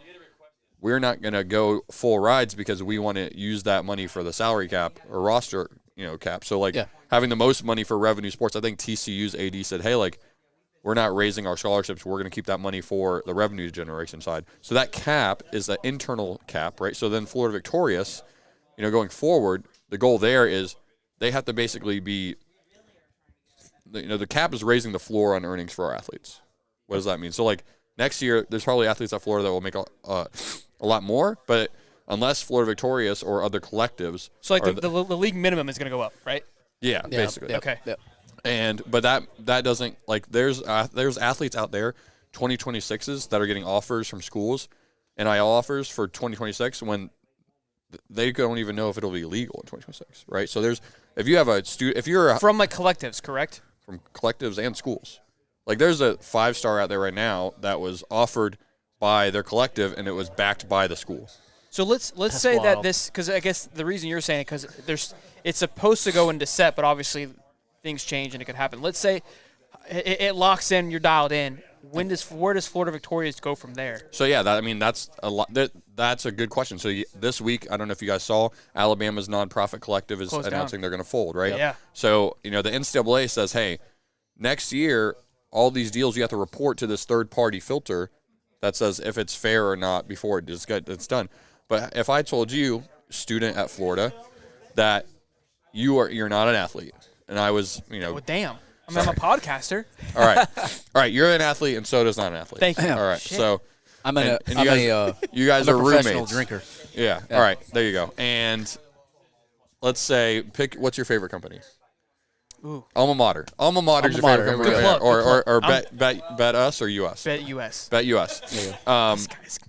G: we're not going to go full rides because we want to use that money for the salary cap or roster, cap. So, like, having the most money for revenue sports, I think TCU's AD said, hey, like, we're not raising our scholarships. We're going to keep that money for the revenue generation side. So that cap is the internal cap, right? So then Florida Victorious, going forward, the goal there is they have to basically be, the cap is raising the floor on earnings for our athletes. What does that mean? So, like, next year, there's probably athletes at Florida that will make a lot more, but unless Florida Victorious or other collectives.
A: So, like, the league minimum is going to go up, right?
G: Yeah, basically.
A: Okay.
G: Yep. But that doesn't, like, there's athletes out there, 2026s, that are getting offers from schools, NIL offers for 2026 when they don't even know if it'll be legal in 2026, right? So if you have a student, if you're
A: from like collectives, correct?
G: From collectives and schools. Like, there's a 5-star out there right now that was offered by their collective, and it was backed by the school.
A: So let's say wild. That this, because I guess the reason you're saying it, because it's supposed to go into set, but obviously things change and it could happen. Let's say it locks in, you're dialed in. Where does Florida Victorious go from there?
G: So yeah, that's a lot. That's a good question. So this week, I don't know if you guys saw, Alabama's nonprofit collective is announcing they're going to fold, right?
A: Yeah.
G: So the NCAA says, hey, next year, all these deals you have to report to this third-party filter that says if it's fair or not before it's done. But if I told you, student at Florida, that you're not an athlete, and I was,
A: well, damn. I'm a podcaster.
G: All right. You're an athlete, and Soda's not an athlete.
A: Thank you.
G: All right.
A: Shit.
G: So you guys
B: are
G: roommates.
B: Professional drinker.
G: Yeah. All right. There you go. And let's say, what's your favorite company?
A: Ooh.
G: Alma Mater. Alma Mater's your favorite company.
A: Good plug.
G: Or BetUS or US?
A: BetUS.
G: BetUS.
A: Yeah. This guy's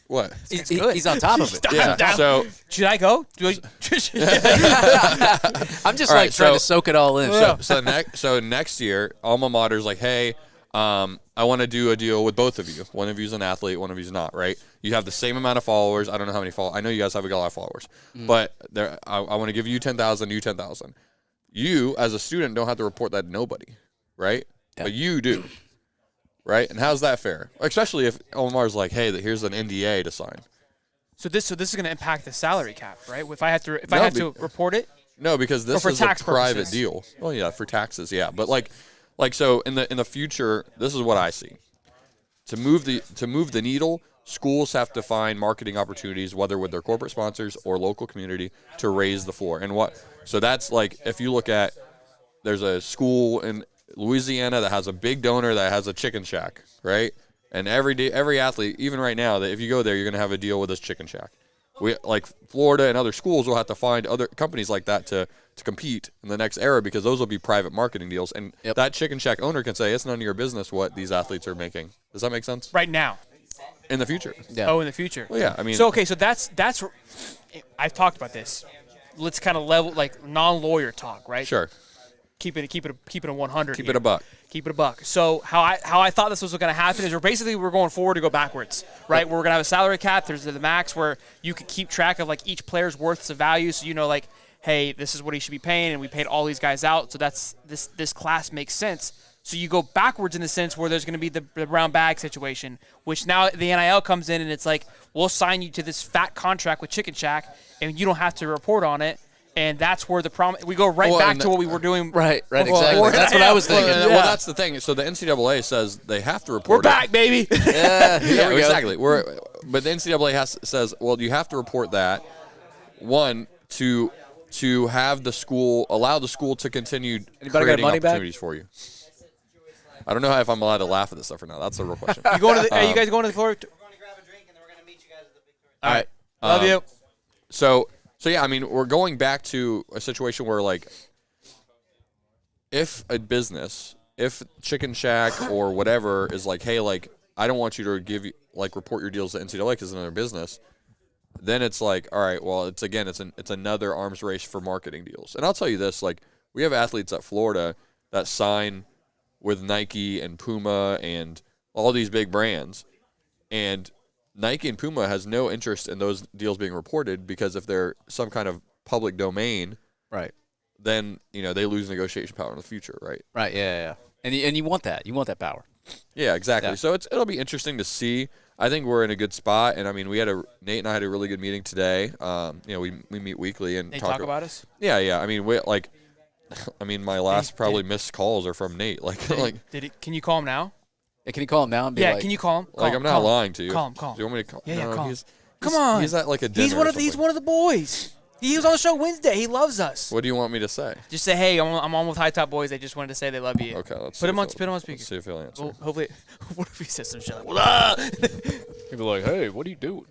G: what?
B: He's on top of it.
G: Yeah. So
A: should I go?
B: I'm just trying to soak it all in.
G: So next year, Alma Mater's like, hey, I want to do a deal with both of you. One of you's an athlete, one of you's not, right? You have the same amount of followers. I don't know how many followers. I know you guys have a lot of followers, but I want to give you 10,000, you 10,000. You, as a student, don't have to report that to nobody, right? Yeah. But you do, right? And how's that fair? Especially if Omar's like, hey, here's an NDA to sign.
A: So this is going to impact the salary cap, right? If I have to report it.
G: No, because this is a private deal. Oh yeah, for taxes, yeah. But like so in the future, this is what I see. To move the needle, schools have to find marketing opportunities, whether with their corporate sponsors or local community, to raise the floor. And so that's like, if you look at, there's a school in Louisiana that has a big donor that has a chicken shack, right? And every athlete, even right now, that if you go there, you're going to have a deal with this chicken shack. We, like Florida and other schools, will have to find other companies like that to compete in the next era, because those will be private marketing deals. And that chicken shack owner can say, it's none of your business what these athletes are making. Does that make sense?
A: Right now.
G: In the future.
A: Yeah. Oh, in the future.
G: Well, yeah, I mean.
A: So, okay, so that's I've talked about this. Let's kind of level, like, non-lawyer talk, right?
G: Sure.
A: Keep it a 100.
G: Keep it a buck.
A: Keep it a buck. So how I thought this was going to happen is we're going forward to go backwards, right? We're going to have a salary cap. There's the max where you can keep track of, like, each player's worth of value. So like, hey, this is what he should be paying, and we paid all these guys out. So that's this class makes sense. So you go backwards in the sense where there's going to be the brown bag situation, which now the NIL comes in, and it's like, we'll sign you to this fat contract with Chicken Shack, and you don't have to report on it. And that's where the problem. We go back to what we were doing.
B: Right, exactly. That's what I was thinking.
G: Well, that's the thing. So the NCAA says they have to report.
A: We're back, baby.
G: Yeah, exactly. But the NCAA says, well, you have to report that. One, to have the school, allow the school to continue creating opportunities for you. I don't know if I'm allowed to laugh at this stuff or not. That's the real question.
A: Are you guys going to the floor?
E: We're going to grab a drink, and then we're going to meet you guys at the big tournament.
A: All right. Love you.
G: So yeah, I mean, we're going back to a situation where, like, if a business, if Chicken Shack or whatever is like, hey, like, I don't want you to report your deals to NCAA because it's another business, then it's like, all right, well, it's another arms race for marketing deals. And I'll tell you this, like, we have athletes at Florida that sign with Nike and Puma and all these big brands, and Nike and Puma has no interest in those deals being reported, because if they're some kind of public domain,
B: Right.
G: then they lose negotiation power in the future, right?
B: Right. Yeah. And you want that. You want that power.
G: Yeah, exactly.
B: Yeah.
G: So it'll be interesting to see. I think we're in a good spot, and I mean, Nate and I had a really good meeting today. We meet weekly and
A: They talk about us.
G: Yeah. I mean, my last probably missed calls are from Nate.
A: Can you call him now?
B: Yeah, can you call him now and be like,
A: can you call him?
G: I'm not lying to you.
A: Call him.
G: Do you want me to call?
A: Yeah,
G: no,
A: call him.
G: Come
A: on.
G: He's at like a dinner.
A: He's one of the boys. He was on the show Wednesday. He loves us.
G: What do you want me to say?
A: Just say, hey, I'm on with High Top Boys. They just wanted to say they love you.
G: Okay, let's
A: put him on
G: speaker.
A: speaker.
G: See if he'll answer.
A: Well, hopefully, what if he says some shit like, "What?"
B: people like, hey, what are you doing?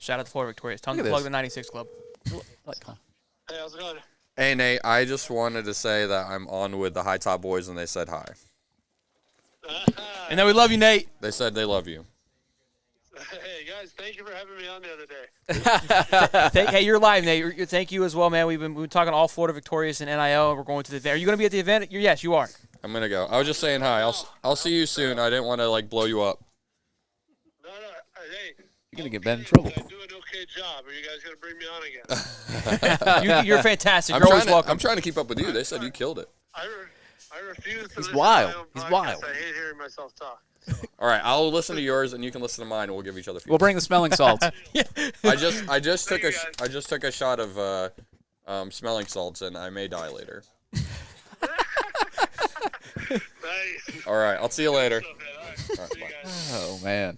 A: Shout out to Florida Victorious. Tell them
B: Look
A: to
B: at
A: plug
B: this.
A: the 96 Club.
E: Hey, how's it going?
G: Hey, Nate, I just wanted to say that I'm on with the High Top Boys, and they said hi.
A: And then we love you, Nate.
G: They said they love you.
E: Hey, guys, thank you for having me on the other day.
A: Hey, you're live, Nate. Thank you as well, man. We've been talking all Florida Victorious and NIL. We're going to the event. Are you going to be at the event? Yes, you are.
G: I'm gonna go. I was just saying hi. I'll see you soon. I didn't want to blow you up.
E: No, hey.
B: You're going to get Ben in trouble.
E: I do an okay job. Are you guys going to bring me on again?
A: You're fantastic. You're always welcome.
G: I'm trying to keep up with you. They said you killed it.
E: I refuse to
B: He's
E: listen
B: wild.
E: to my own
B: He's
E: podcast.
B: wild.
E: I hate hearing myself talk.
G: All right, I'll listen to yours, and you can listen to mine, and we'll give each other feedback.
B: We'll bring the smelling salts.
G: I just
E: Thank
G: took a shot of smelling salts, and I may die later.
E: Nice.
G: All right, I'll see you later.
E: All right, see you guys.
B: Oh, man.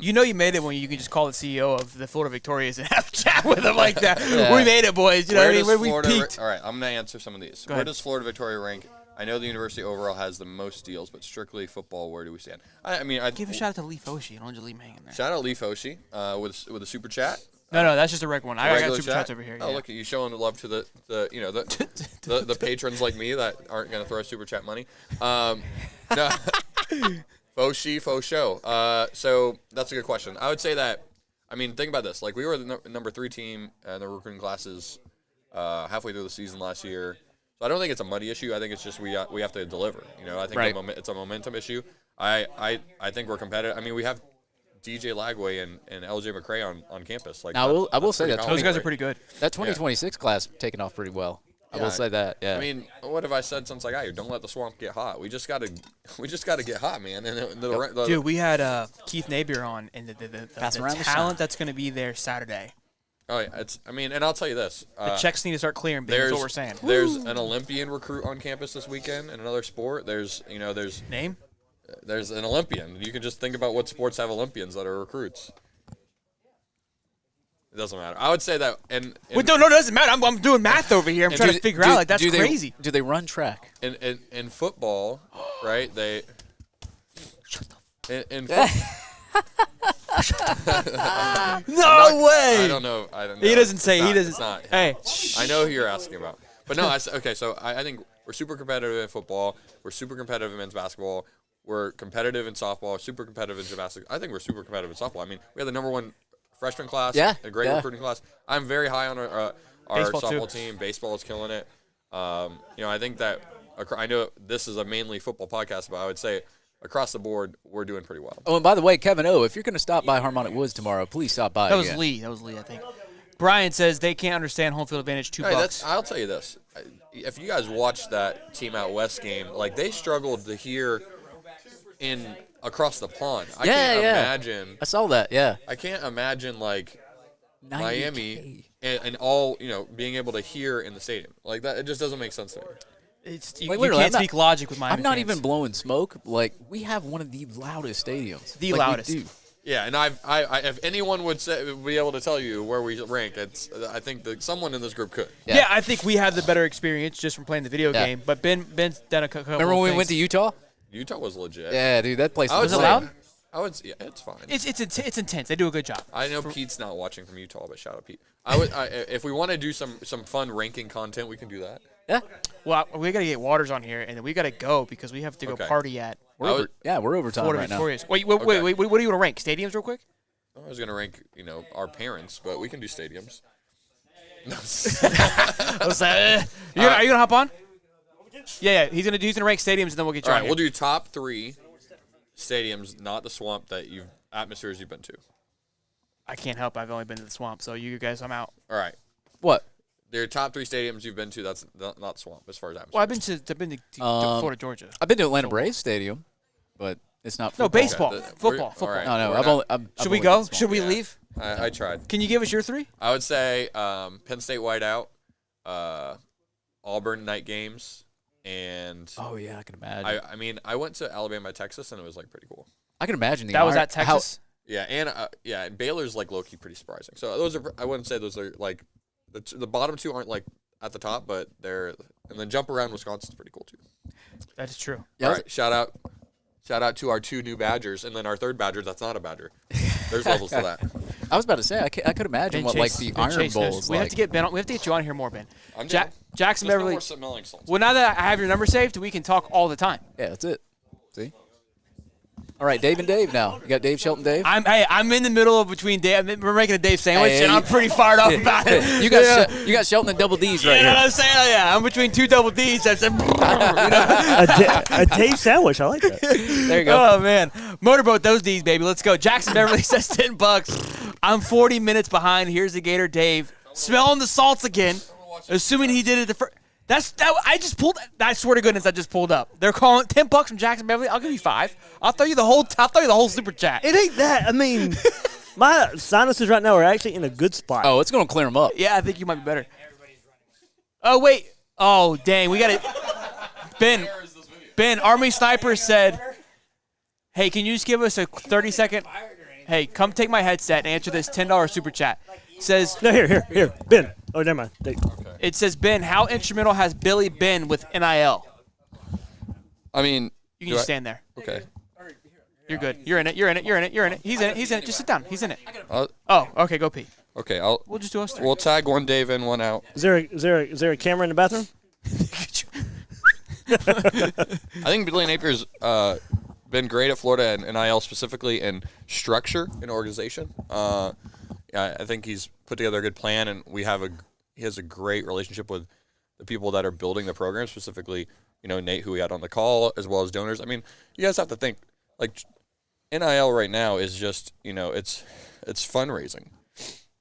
A: You know you made it when you can just call the CEO of the Florida Victorious and have a chat with him like that.
B: Yeah.
A: We made it, boys. You know what I mean?
G: does
A: We
G: Florida
A: peaked.
G: all right, I'm gonna answer some of these.
A: Go
G: Where
A: ahead.
G: does Florida Victoria rank? I know the university overall has the most deals, but strictly football, where do we stand? I mean,
A: Give a shout out to Lee Foshi. Don't just leave him hanging there.
G: shout out Lee Foshi with a super chat.
A: No, that's just a regular one. I got
G: Regular
A: super
G: chat?
A: chats over here.
G: Oh,
A: yeah.
G: look at you showing love to the patrons like me that aren't gonna throw super chat money. No, Foshi, faux show. So that's a good question. I would say that. I mean, think about this. Like, we were the number 3 team in the recruiting classes halfway through the season last year. So I don't think it's a money issue. I think it's just we have to deliver. I think
B: Right.
G: it's a momentum issue. I think we're competitive. I mean, we have DJ Lagway and LJ McCray on campus. Like,
B: Now, I will say that
A: Those guys are pretty good.
B: That 2026 class taken off pretty well. I will say that. Yeah.
G: I mean, what have I said since I got here? Don't let the swamp get hot. We just gotta get hot, man. And
A: Dude, we had Keith Napier on, and the
B: Pass around the
A: talent
B: shine.
A: that's going to be there Saturday.
G: oh yeah, and I'll tell you this.
A: The checks need to start clearing, baby. That's what we're saying.
G: There's an Olympian recruit on campus this weekend in another sport. There's
A: Name?
G: there's an Olympian. You can just think about what sports have Olympians that are recruits. It doesn't matter. I would say that, and
A: Wait, no, it doesn't matter. I'm doing math over here. I'm trying to figure out. Like, that's crazy.
B: Do they run track?
G: in football, right? They in
A: No way.
G: I don't know.
A: He doesn't
G: It's
A: say.
G: not-
A: He doesn't.
G: It's not.
A: Hey,
G: I know who you're asking about. But no, okay, so I think we're super competitive in football. We're super competitive in men's basketball. We're competitive in softball, super competitive in gymnastics. I think we're super competitive in softball. I mean, we had the number 1 freshman class, a great recruiting class. I'm very high on our
A: Baseball,
G: softball
A: too.
G: team. Baseball is killing it. I think that I know this is a mainly football podcast, but I would say across the board, we're doing pretty well.
B: Oh, and by the way, Kevin O, if you're going to stop by Harmonic Woods tomorrow, please stop by
A: that was
B: again.
A: Lee. That was Lee, I think. Brian says they can't understand home field advantage.
G: Hey,
A: $2.
G: I'll tell you this. If you guys watched that Team Out West game, like, they struggled to hear across the pond. I can't imagine.
B: I saw that, yeah.
G: I can't imagine, like,
B: 90K.
G: Miami and all, being able to hear in the stadium. Like, that, it just doesn't make sense to me.
A: You
B: literally,
A: can't speak logic with Miami
B: I'm not
A: fans.
B: even blowing smoke. Like, we have one of the loudest stadiums.
A: The
B: Like, we
A: loudest.
B: do.
G: Yeah, and I if anyone would be able to tell you where we rank, I think that someone in this group could.
A: Yeah, I think we have the better experience just from playing the video
B: Yeah.
A: game. But Ben's done a couple
B: Remember when we
A: things.
B: went to Utah?
G: Utah was legit.
B: Yeah, dude, that place
G: I would
B: was
A: it
G: say-
A: loud?
G: Yeah, it's fine.
A: It's intense. They do a good job.
G: I know Pete's not watching from Utah, but shout out Pete. If we want to do some fun ranking content, we can do that.
B: Yeah.
A: Well, we got to get Waters on here, and then we got to go because we have to go
G: Okay.
A: party at
B: We're overtime
A: Florida
B: right now.
A: Victorious. Wait, what do you want to rank? Stadiums real quick?
G: I was gonna rank our parents, but we can do stadiums. No.
A: I was like, are you gonna hop on? Yeah. He's gonna rank stadiums, and then we'll get you
G: All
A: on
G: right,
A: here.
G: we'll do top 3 stadiums, not the Swamp, atmospheres you've been to.
A: I can't help. I've only been to the Swamp, so you guys, I'm out.
G: All right.
B: What?
G: There are top 3 stadiums you've been to. That's not the Swamp as far as atmosphere.
A: Well, I've been to Florida, Georgia.
B: I've been to Atlanta Braves Stadium, but it's not football.
A: No, baseball,
G: Okay,
A: football.
G: all right.
B: No,
G: We're
B: I've
G: not-
B: only. I've
A: Should
B: only
A: we go?
B: been small.
A: Should we
G: Yeah.
A: leave?
G: I tried.
A: Can you give us your 3?
G: I would say Penn State whiteout, Auburn night games, and
B: Oh yeah, I can imagine.
G: I mean I went to Alabama, Texas, and it was like pretty cool.
B: I can imagine
A: That was at
B: how-
A: Texas.
G: Yeah, and Baylor's like low key pretty surprising. So those are I wouldn't say those are like the bottom 2 aren't like at the top, but they're and then jump around Wisconsin's pretty cool too.
A: That is true.
B: Yeah,
G: All right, shout out to our 2 new Badgers, and then our 3rd Badger that's not a Badger. There's levels to that.
B: I was about to say I could imagine
A: Ben
B: what
A: Chase-
B: like the
A: Ben
B: Iron
A: Chase
B: Bowl
A: knows.
B: is
A: We
B: like.
A: have to get Ben. We have to get you on here more, Ben.
G: I'm
A: Jackson
G: Just no
A: Beverly.
G: more smelling salts.
A: Well, now that I have your number saved, we can talk all the time.
B: Yeah, that's it. See. All right, Dave and Dave now. You got Dave Shelton, Dave.
A: I'm in the middle of between Dave. We're making a Dave sandwich,
B: Hey,
A: and I'm pretty fired up about it.
B: You got you got Shelton and Double D's right
A: You know what
B: here.
A: I'm saying? Yeah, I'm between 2 double D's. I said,
I: A Dave sandwich. I like that.
B: There you go.
A: Oh man, motorboat those D's, baby. Let's go. Jackson Beverly says $10. I'm 40 minutes behind. Here's the Gator Dave, smelling the salts again. Assuming he did it the first. I just pulled. I swear to goodness, I just pulled up. They're calling $10 from Jackson Beverly. I'll give you 5. I'll throw you the whole super chat.
I: It ain't that. I mean, my sinuses right now are actually in a good spot.
B: Oh, it's gonna clear him up.
A: Yeah, I think you might be better. Oh wait. Oh dang, we got it. Ben, Army Sniper said, "Hey, can you just give us a 30-second? Hey, come take my headset and answer this $10 super chat." Says
I: No, here, Ben. Oh, never mind. Dave.
A: it says Ben, how instrumental has Billy been with NIL?
G: I mean,
A: You can just stand there.
G: Okay.
A: You're good. You're in it. You're in it. You're in it. You're in it. He's in it. He's in it. Just sit down. He's in it.
G: I'll,
A: Oh, okay. Go pee.
G: okay.
A: We'll just do us three.
G: We'll tag one Dave in, one out.
I: Is there a camera in the bathroom?
G: I think Billy Napier's been great at Florida and NIL specifically in structure and organization. I think he's put together a good plan, and he has a great relationship with the people that are building the program, specifically, Nate, who we had on the call, as well as donors. I mean, you guys have to think, like, NIL right now is just, it's fundraising.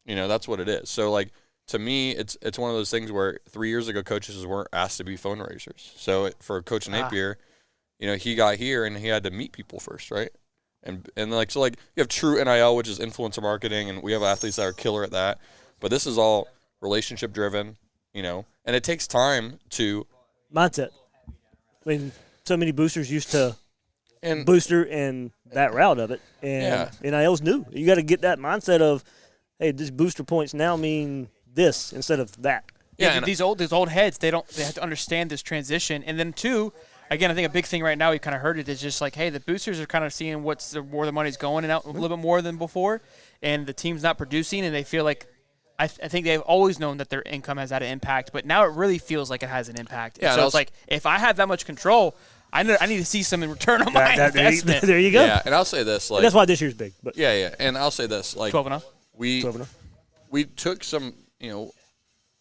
G: That's what it is. So, like, to me, it's one of those things where 3 years ago, coaches weren't asked to be fundraisers. So for Coach Napier, he got here and he had to meet people first, right? And you have true NIL, which is influencer marketing, and we have athletes that are killer at that. But this is all relationship driven, and it takes time to
I: Mindset. I mean, so many boosters used to
G: and
I: booster and that route of it, and NIL's new. You got to get that mindset of, hey, these booster points now mean this instead of that.
A: Yeah,
G: and
A: these old heads, they have to understand this transition. And then two, again, I think a big thing right now, we kind of heard it, is just like, hey, the boosters are kind of seeing where the money's going and out a little bit more than before, and the team's not producing, and they feel like I think they've always known that their income has had an impact, but now it really feels like it has an impact.
G: Yeah,
A: so it's like, if I have that much control, I need to see some in return on my investment.
I: There you go.
G: yeah, and I'll say this, like,
I: That's why this year's big. But
G: yeah, and I'll say this, like,
A: 12-0.
I: 12-0.
G: we took some,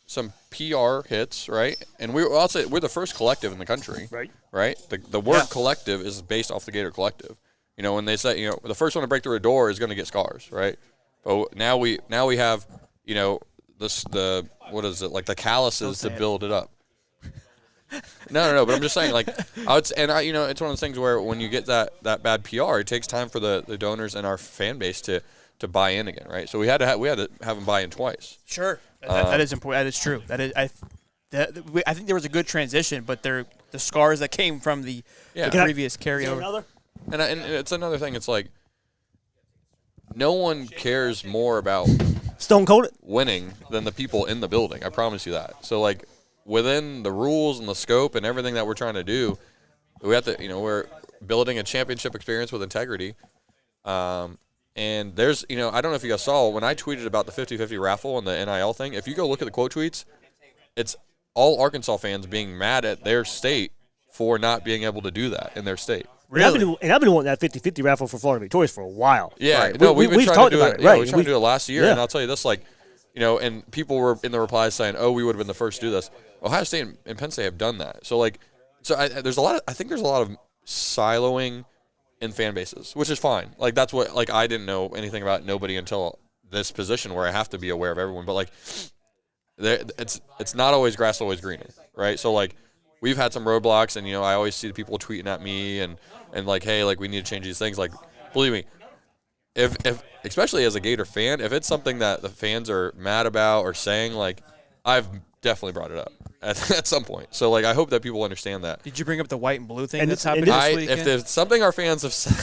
G: some PR hits, right? And I'll say we're the first collective in the country, right? The word collective is based off the Gator Collective. When they say, the first one to break through a door is going to get scars, right? But now we have, the what is it, like the calluses to build it up. No, but I'm just saying, like, it's one of those things where when you get that bad PR, it takes time for the donors and our fan base to buy in again, right? So we had to have them buy in twice.
A: Sure. That is important. That is true. I think there was a good transition, but the scars that came from the previous carryover.
G: And it's another thing. It's like no one cares more about
I: Stone Cold it.
G: winning than the people in the building. I promise you that. So, like, within the rules and the scope and everything that we're trying to do, we have to, we're building a championship experience with integrity. And there's, I don't know if you guys saw, when I tweeted about the 50-50 raffle and the NIL thing, if you go look at the quote tweets, it's all Arkansas fans being mad at their state for not being able to do that in their state.
A: Really?
I: I've been wanting that 50-50 raffle for Florida Victorious for a while.
G: Yeah,
I: Right.
G: no, we've been trying
I: talked
G: to do
I: about
G: it.
I: it.
G: Yeah,
I: Right.
G: we were trying to do it last year,
I: Yeah.
G: and I'll tell you this, like, and people were in the replies saying, "Oh, we would have been the first to do this." Ohio State and Penn State have done that. So there's a lot. I think there's a lot of siloing in fan bases, which is fine. Like that's what I didn't know anything about nobody until this position where I have to be aware of everyone. But it's not always grass always greener, right? So we've had some roadblocks, and I always see the people tweeting at me and hey, we need to change these things. Like, believe me, if especially as a Gator fan, if it's something that the fans are mad about or saying, I've definitally brought it up at some point. So I hope that people understand that.
A: Did you bring up the white and blue thing
I: And
A: that's
I: it's-
A: happening
I: and
A: this weekend?
G: If there's something our fans have said,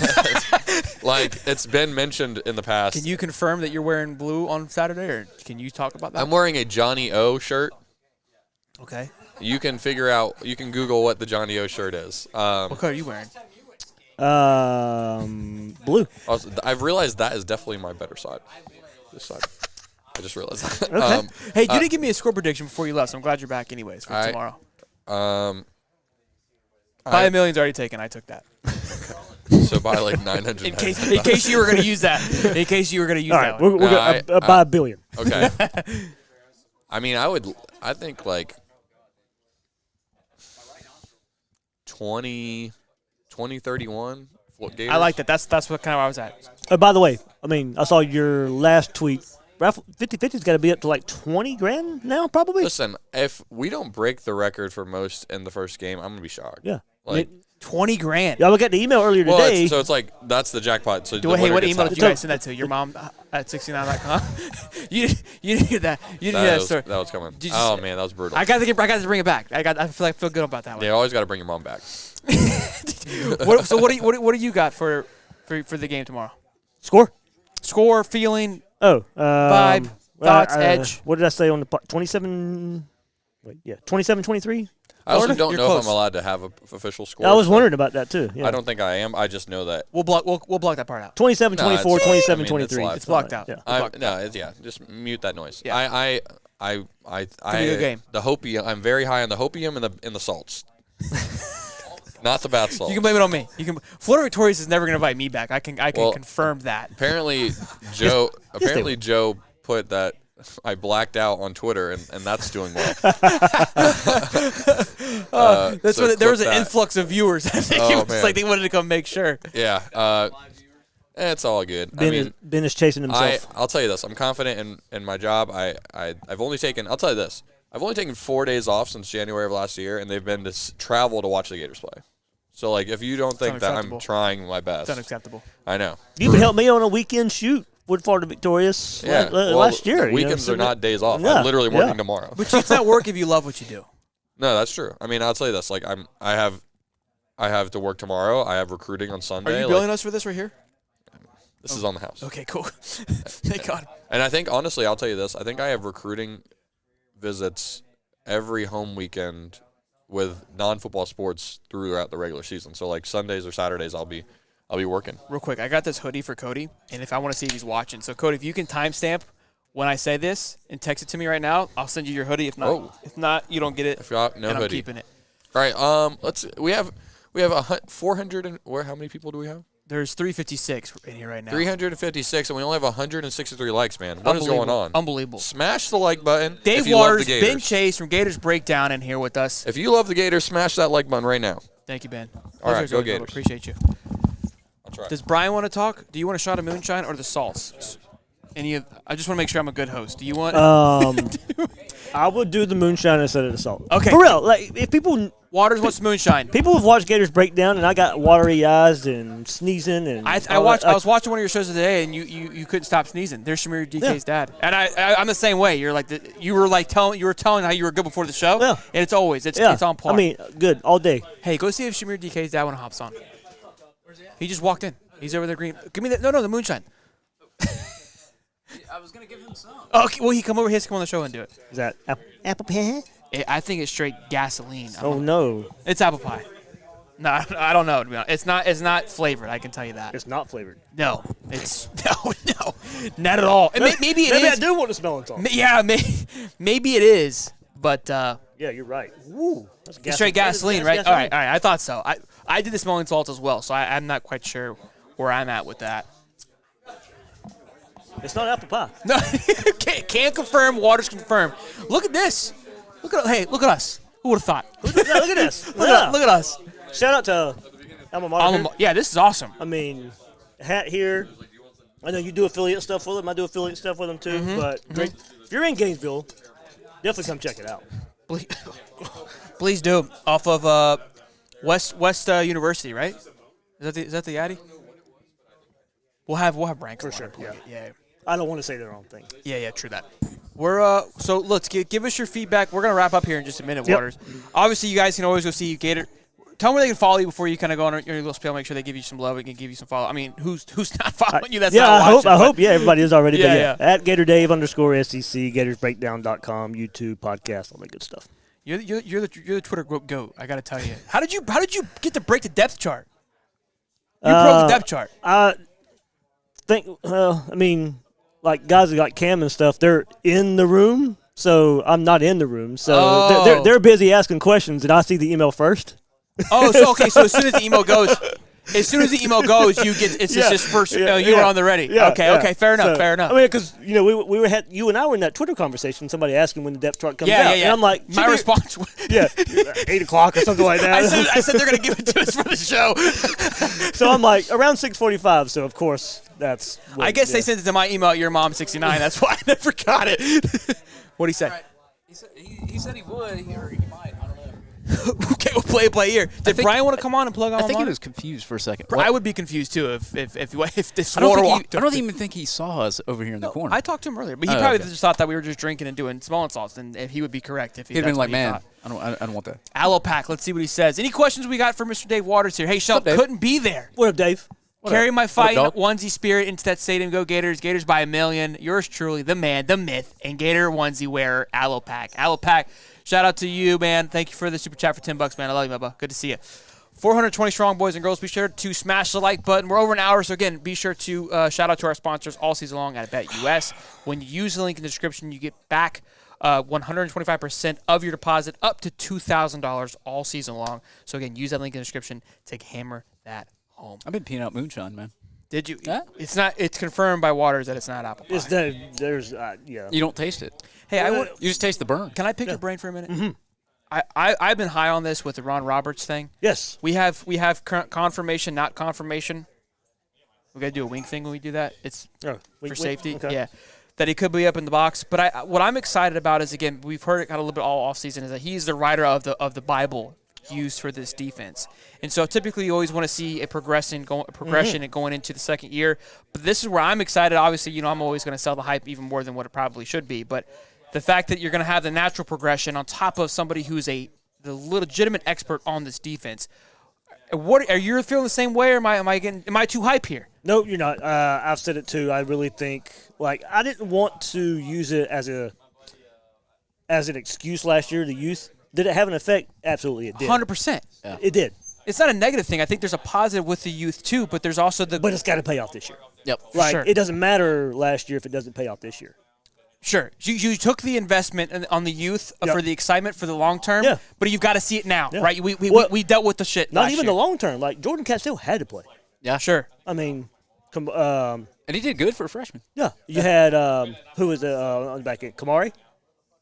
G: it's been mentioned in the past.
A: Can you confirm that you're wearing blue on Saturday, or can you talk about that?
G: I'm wearing a Johnny O shirt.
A: Okay.
G: You can you can Google what the Johnny O shirt is.
A: What color are you wearing?
I: Blue.
G: I've realized that is definitely my better side. This side. I just realized that.
I: Okay.
A: Hey, you didn't give me a score prediction before you left, so I'm glad you're back anyways for tomorrow. By a million's already taken. I took that.
G: So by 900.
A: In case you were going to use that. In case you were going to use
I: All
A: that
I: right,
A: one.
I: we're going to buy $1 billion.
G: Okay. I mean, I think 20, 31. Gators.
A: I like that. That's what kind of I was at.
I: By the way, I saw your last tweet. Raffle 50-50's got to be up to $20 grand now, probably.
G: Listen, if we don't break the record for most in the first game, I'm gonna be shocked.
I: Yeah.
A: 20 grand.
I: Y'all got the email earlier today.
G: So it's that's the jackpot. So
A: Hey, what email did you guys send that to? Your mom at 69.com? you didn't hear that. You didn't hear that story.
G: That was coming.
A: Oh
G: man, that was brutal.
A: I got to bring it back. I feel good about that one.
G: Yeah, always got to bring your mom back.
A: What do you got for the game tomorrow? Score, feeling.
I: Vibe,
A: thoughts, edge.
I: What did I say on the 27? Wait, yeah, 27-23.
G: I also don't
A: You're
G: know
A: close.
G: if I'm allowed to have an official score.
I: I was wondering about that too. Yeah.
G: I don't think I am. I just know that
A: We'll block that part out.
I: 27-24,
G: No, it's-
I: 27-23.
A: It's blocked out.
I: Yeah.
G: just mute that noise.
A: Yeah.
G: I
A: be a good game.
G: The hopium. I'm very high on the hopium and the salts. Not the bath salts.
A: You can blame it on me. Florida Victorious is never going to invite me back. I can confirm that.
G: Apparently, Joe put that I blacked out on Twitter, and that's doing well.
A: That's
G: so
A: what there was an
G: clip that.
A: influx of viewers. I think it was
G: man.
A: like they wanted to come make sure.
G: Yeah. It's all good.
I: Ben is chasing himself.
G: I'll tell you this. I'm confident in my job. I've only taken. I'll tell you this. I've only taken 4 days off since January of last year, and they've been to travel to watch the Gators play. So, if you don't think that I'm trying my best.
A: It's unacceptable.
G: I know.
I: You can help me on a weekend shoot with Florida Victorious last year.
G: Weekends are not days off.
I: Yeah,
G: I'm literally working tomorrow.
A: But it's not work if you love what you do.
G: No, that's true. I mean, I'll tell you this. I have to work tomorrow. I have recruiting on Sunday.
A: Are you billing us for this right here?
G: This is on the house.
A: Okay, cool. Thank God.
G: And I think, honestly, I'll tell you this. I think I have recruiting visits every home weekend with non-football sports throughout the regular season. So, Sundays or Saturdays, I'll be working.
A: Real quick, I got this hoodie for Cody, and if I want to see if he's watching. So, Cody, if you can timestamp when I say this and text it to me right now, I'll send you your hoodie. If not, you don't get it.
G: If not, no
A: and
G: hoodie.
A: I'm keeping it.
G: All right. We have 400 and how many people do we have?
A: There's 356 in here right now.
G: 356, and we only have 163 likes, man. What is going on?
A: Unbelievable.
G: Smash the like button.
A: Dave
G: if you love
A: Waters,
G: the Gators.
A: Ben Chase from Gators Breakdown in here with us.
G: If you love the Gators, smash that like button right now.
A: Thank you, Ben.
G: All right, go
A: Pleasure,
G: Gators.
A: Appreciate you.
G: I'll try.
A: Does Brian want to talk? Do you want a shot of moonshine or the salts? I just want to make sure I'm a good host. Do you want?
I: I would do the moonshine instead of the salt.
A: Okay.
I: For real, if people
A: Waters wants moonshine.
I: People have watched Gators Breakdown, and I got watery eyes and sneezing and.
A: I was watching one of your shows today, and you couldn't stop sneezing. There's Shamir DK's dad, and I'm the same way. You're you were telling how you were good before the show,
I: Yeah.
A: and it's always it's on par.
I: I mean, good all day.
A: Hey, go see if Shamir DK's dad want to hops on. Where's he at? He just walked in. He's over there green. Give me the moonshine.
B: I was gonna give him some.
A: Okay, well he come over. He has to come on the show and do it.
I: Is that apple pie?
A: I think it's straight gasoline.
I: No.
A: It's apple pie. No, I don't know. To be honest, it's not flavored. I can tell you that.
I: It's not flavored.
A: No, it's no, not at all. And maybe it is.
I: Maybe I do want to smell it.
A: Yeah, maybe it is, but
I: yeah, you're right. Woo, that's
A: it's straight gasoline, right? All right. I thought so. I did the smelling salts as well, so I'm not quite sure where I'm at with that.
I: It's not apple pie.
A: No, can't confirm. Waters confirm. Look at this. Look at us. Who would have thought?
I: Look at this.
A: Look at us.
I: Shout out to Alma Mater.
A: Yeah, this is awesome.
I: I mean, hat here. I know you do affiliate stuff with them. I do affiliate stuff with them too. But great. If you're in Gainesville, definitely come check it out.
A: Please do. Off of West University, right? Is that the Addy? We'll have Brian
I: For sure.
A: Yeah.
I: I don't want to say the wrong thing.
A: Yeah, true that. We're so let's give us your feedback. We're gonna wrap up here in just a minute, Waters. Obviously, you guys can always go see Gator. Tell them where they can follow you before you kind of go on your little spiel. Make sure they give you some love and can give you some follow. I mean, who's not following you? That's not watching.
I: I hope. Yeah, everybody is already.
A: Yeah.
I: At GatorDave_SEC, GatorsBreakdown.com, YouTube, podcast, all that good stuff.
A: You're the Twitter goat. I gotta tell you. How did you get to break the depth chart? You broke the depth chart.
I: I mean, like guys like Cam and stuff, they're in the room, so I'm not in the room. So they're busy asking questions, and I see the email first.
A: Oh, so okay. So as soon as the email goes, you get it's just first. You were on the ready.
I: Yeah,
A: okay. Fair enough.
I: I mean, because you and I were in that Twitter conversation. Somebody asking when the depth chart comes out, and I'm like,
A: my response was
I: 8:00 or something like that.
A: I said they're gonna give it to us for the show.
I: So I'm like around 6:45. So of course that's.
A: I guess they sent it to my email at yourmom69. That's why I never got it. What'd he say?
B: Right. He said he would, or he might. I don't know.
A: Okay, we'll play it by ear. Did Brian want to come on and plug on?
B: I think he was confused for a second.
A: I would be confused too if this
B: I don't even think he saw us over here in the corner.
A: I talked to him earlier, but he probably just thought that we were just drinking and doing smelling salts, and he would be correct if
B: he'd been like, man, I don't want that.
A: Allopack. Let's see what he says. Any questions we got for Mr. Dave Waters here? Hey, Shelton couldn't be there.
I: What up, Dave?
A: Carry my fighting onesie spirit into that stadium. Go Gators. Gators by a million. Yours truly, the man, the myth, and Gator onesie wearer, Allopack. Allopack, shout out to you, man. Thank you for the super chat for $10, man. I love you, Bubba. Good to see you. 420 strong, boys and girls. Be sure to smash the like button. We're over an hour, so again, be sure to shout out to our sponsors all season long at BetUS. When you use the link in the description, you get back 125% of your deposit up to $2,000 all season long. So again, use that link in the description to hammer that home.
B: I've been peeing out moonshine, man.
A: Did you?
B: Yeah.
A: It's not. It's confirmed by Waters that it's not apple pie.
B: You don't taste it.
A: Hey,
B: you just taste the burn.
A: Can I pick your brain for a minute? Mm-hmm. I've been high on this with the Ron Roberts thing.
I: Yes.
A: We have confirmation, not confirmation. We got to do a wink thing when we do that. It's for safety.
I: Okay.
A: Yeah. That he could be up in the box. But what I'm excited about is, again, we've heard it kind of a little bit all offseason, is that he's the writer of the Bible used for this defense. And so typically you always want to see a progression and going into the second year. But this is where I'm excited. Obviously, I'm always going to sell the hype even more than what it probably should be. But the fact that you're going to have the natural progression on top of somebody who's the legitimate expert on this defense. What are you feeling the same way, or am I too hype here?
I: No, you're not. I've said it too. I really think I didn't want to use it as an excuse last year. The youth. Did it have an effect? Absolutely, it did.
A: 100%.
I: Yeah. It did.
A: It's not a negative thing. I think there's a positive with the youth too, but there's also
I: But it's got to pay off this year.
B: Yep.
A: Sure.
I: It doesn't matter last year if it doesn't pay off this year.
A: Sure. You took the investment on the youth for the excitement for the long term, but you've got to see it now, right? We dealt with the shit
I: Not
A: last
I: even
A: year.
I: the long term. Like, Jordan Castile had to play.
B: Yeah.
A: Sure.
I: I mean,
B: and he did good for a freshman.
I: Yeah. You had, who was on the back end? Kamari?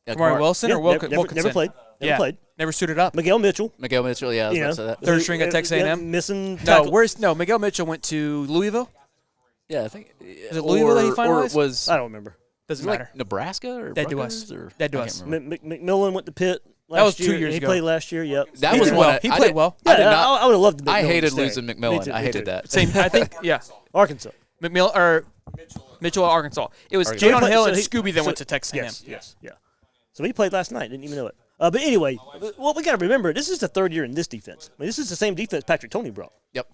A: Yeah, Kamari Wilson or Wilkinson?
I: Never played. Never played.
A: Never suited up.
I: Miguel Mitchell,
B: yeah. I was about to say that.
A: Third string at Texas A&M.
I: Missing.
A: Miguel Mitchell went to Louisville.
B: Yeah, I think.
A: Is it Louisville that he finalized?
I: I don't remember.
A: Doesn't matter.
B: Like Nebraska or
A: BetUS. BetUS.
I: McMillan went to Pitt.
A: That was 2 years ago.
I: He played last year. Yep.
B: That was one.
A: He played well.
I: I would have loved.
B: I hated losing McMillan. I hated that.
A: Same. I think. Yeah.
I: Arkansas.
A: Mitchell, Arkansas. It was Jadon Hill and Scooby that went to Texas A&M.
I: Yes. Yeah. So he played last night. Didn't even know it. But anyway, what we got to remember, this is the third year in this defense. I mean, this is the same defense Patrick Toney brought.
B: Yep.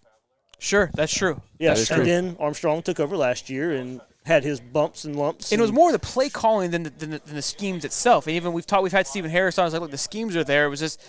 A: Sure, that's true.
I: Yeah, and then Armstrong took over last year and had his bumps and lumps.
A: And it was more the play calling than the schemes itself. And even we've had Stephen Harris on. I was like, look, the schemes are there. It was just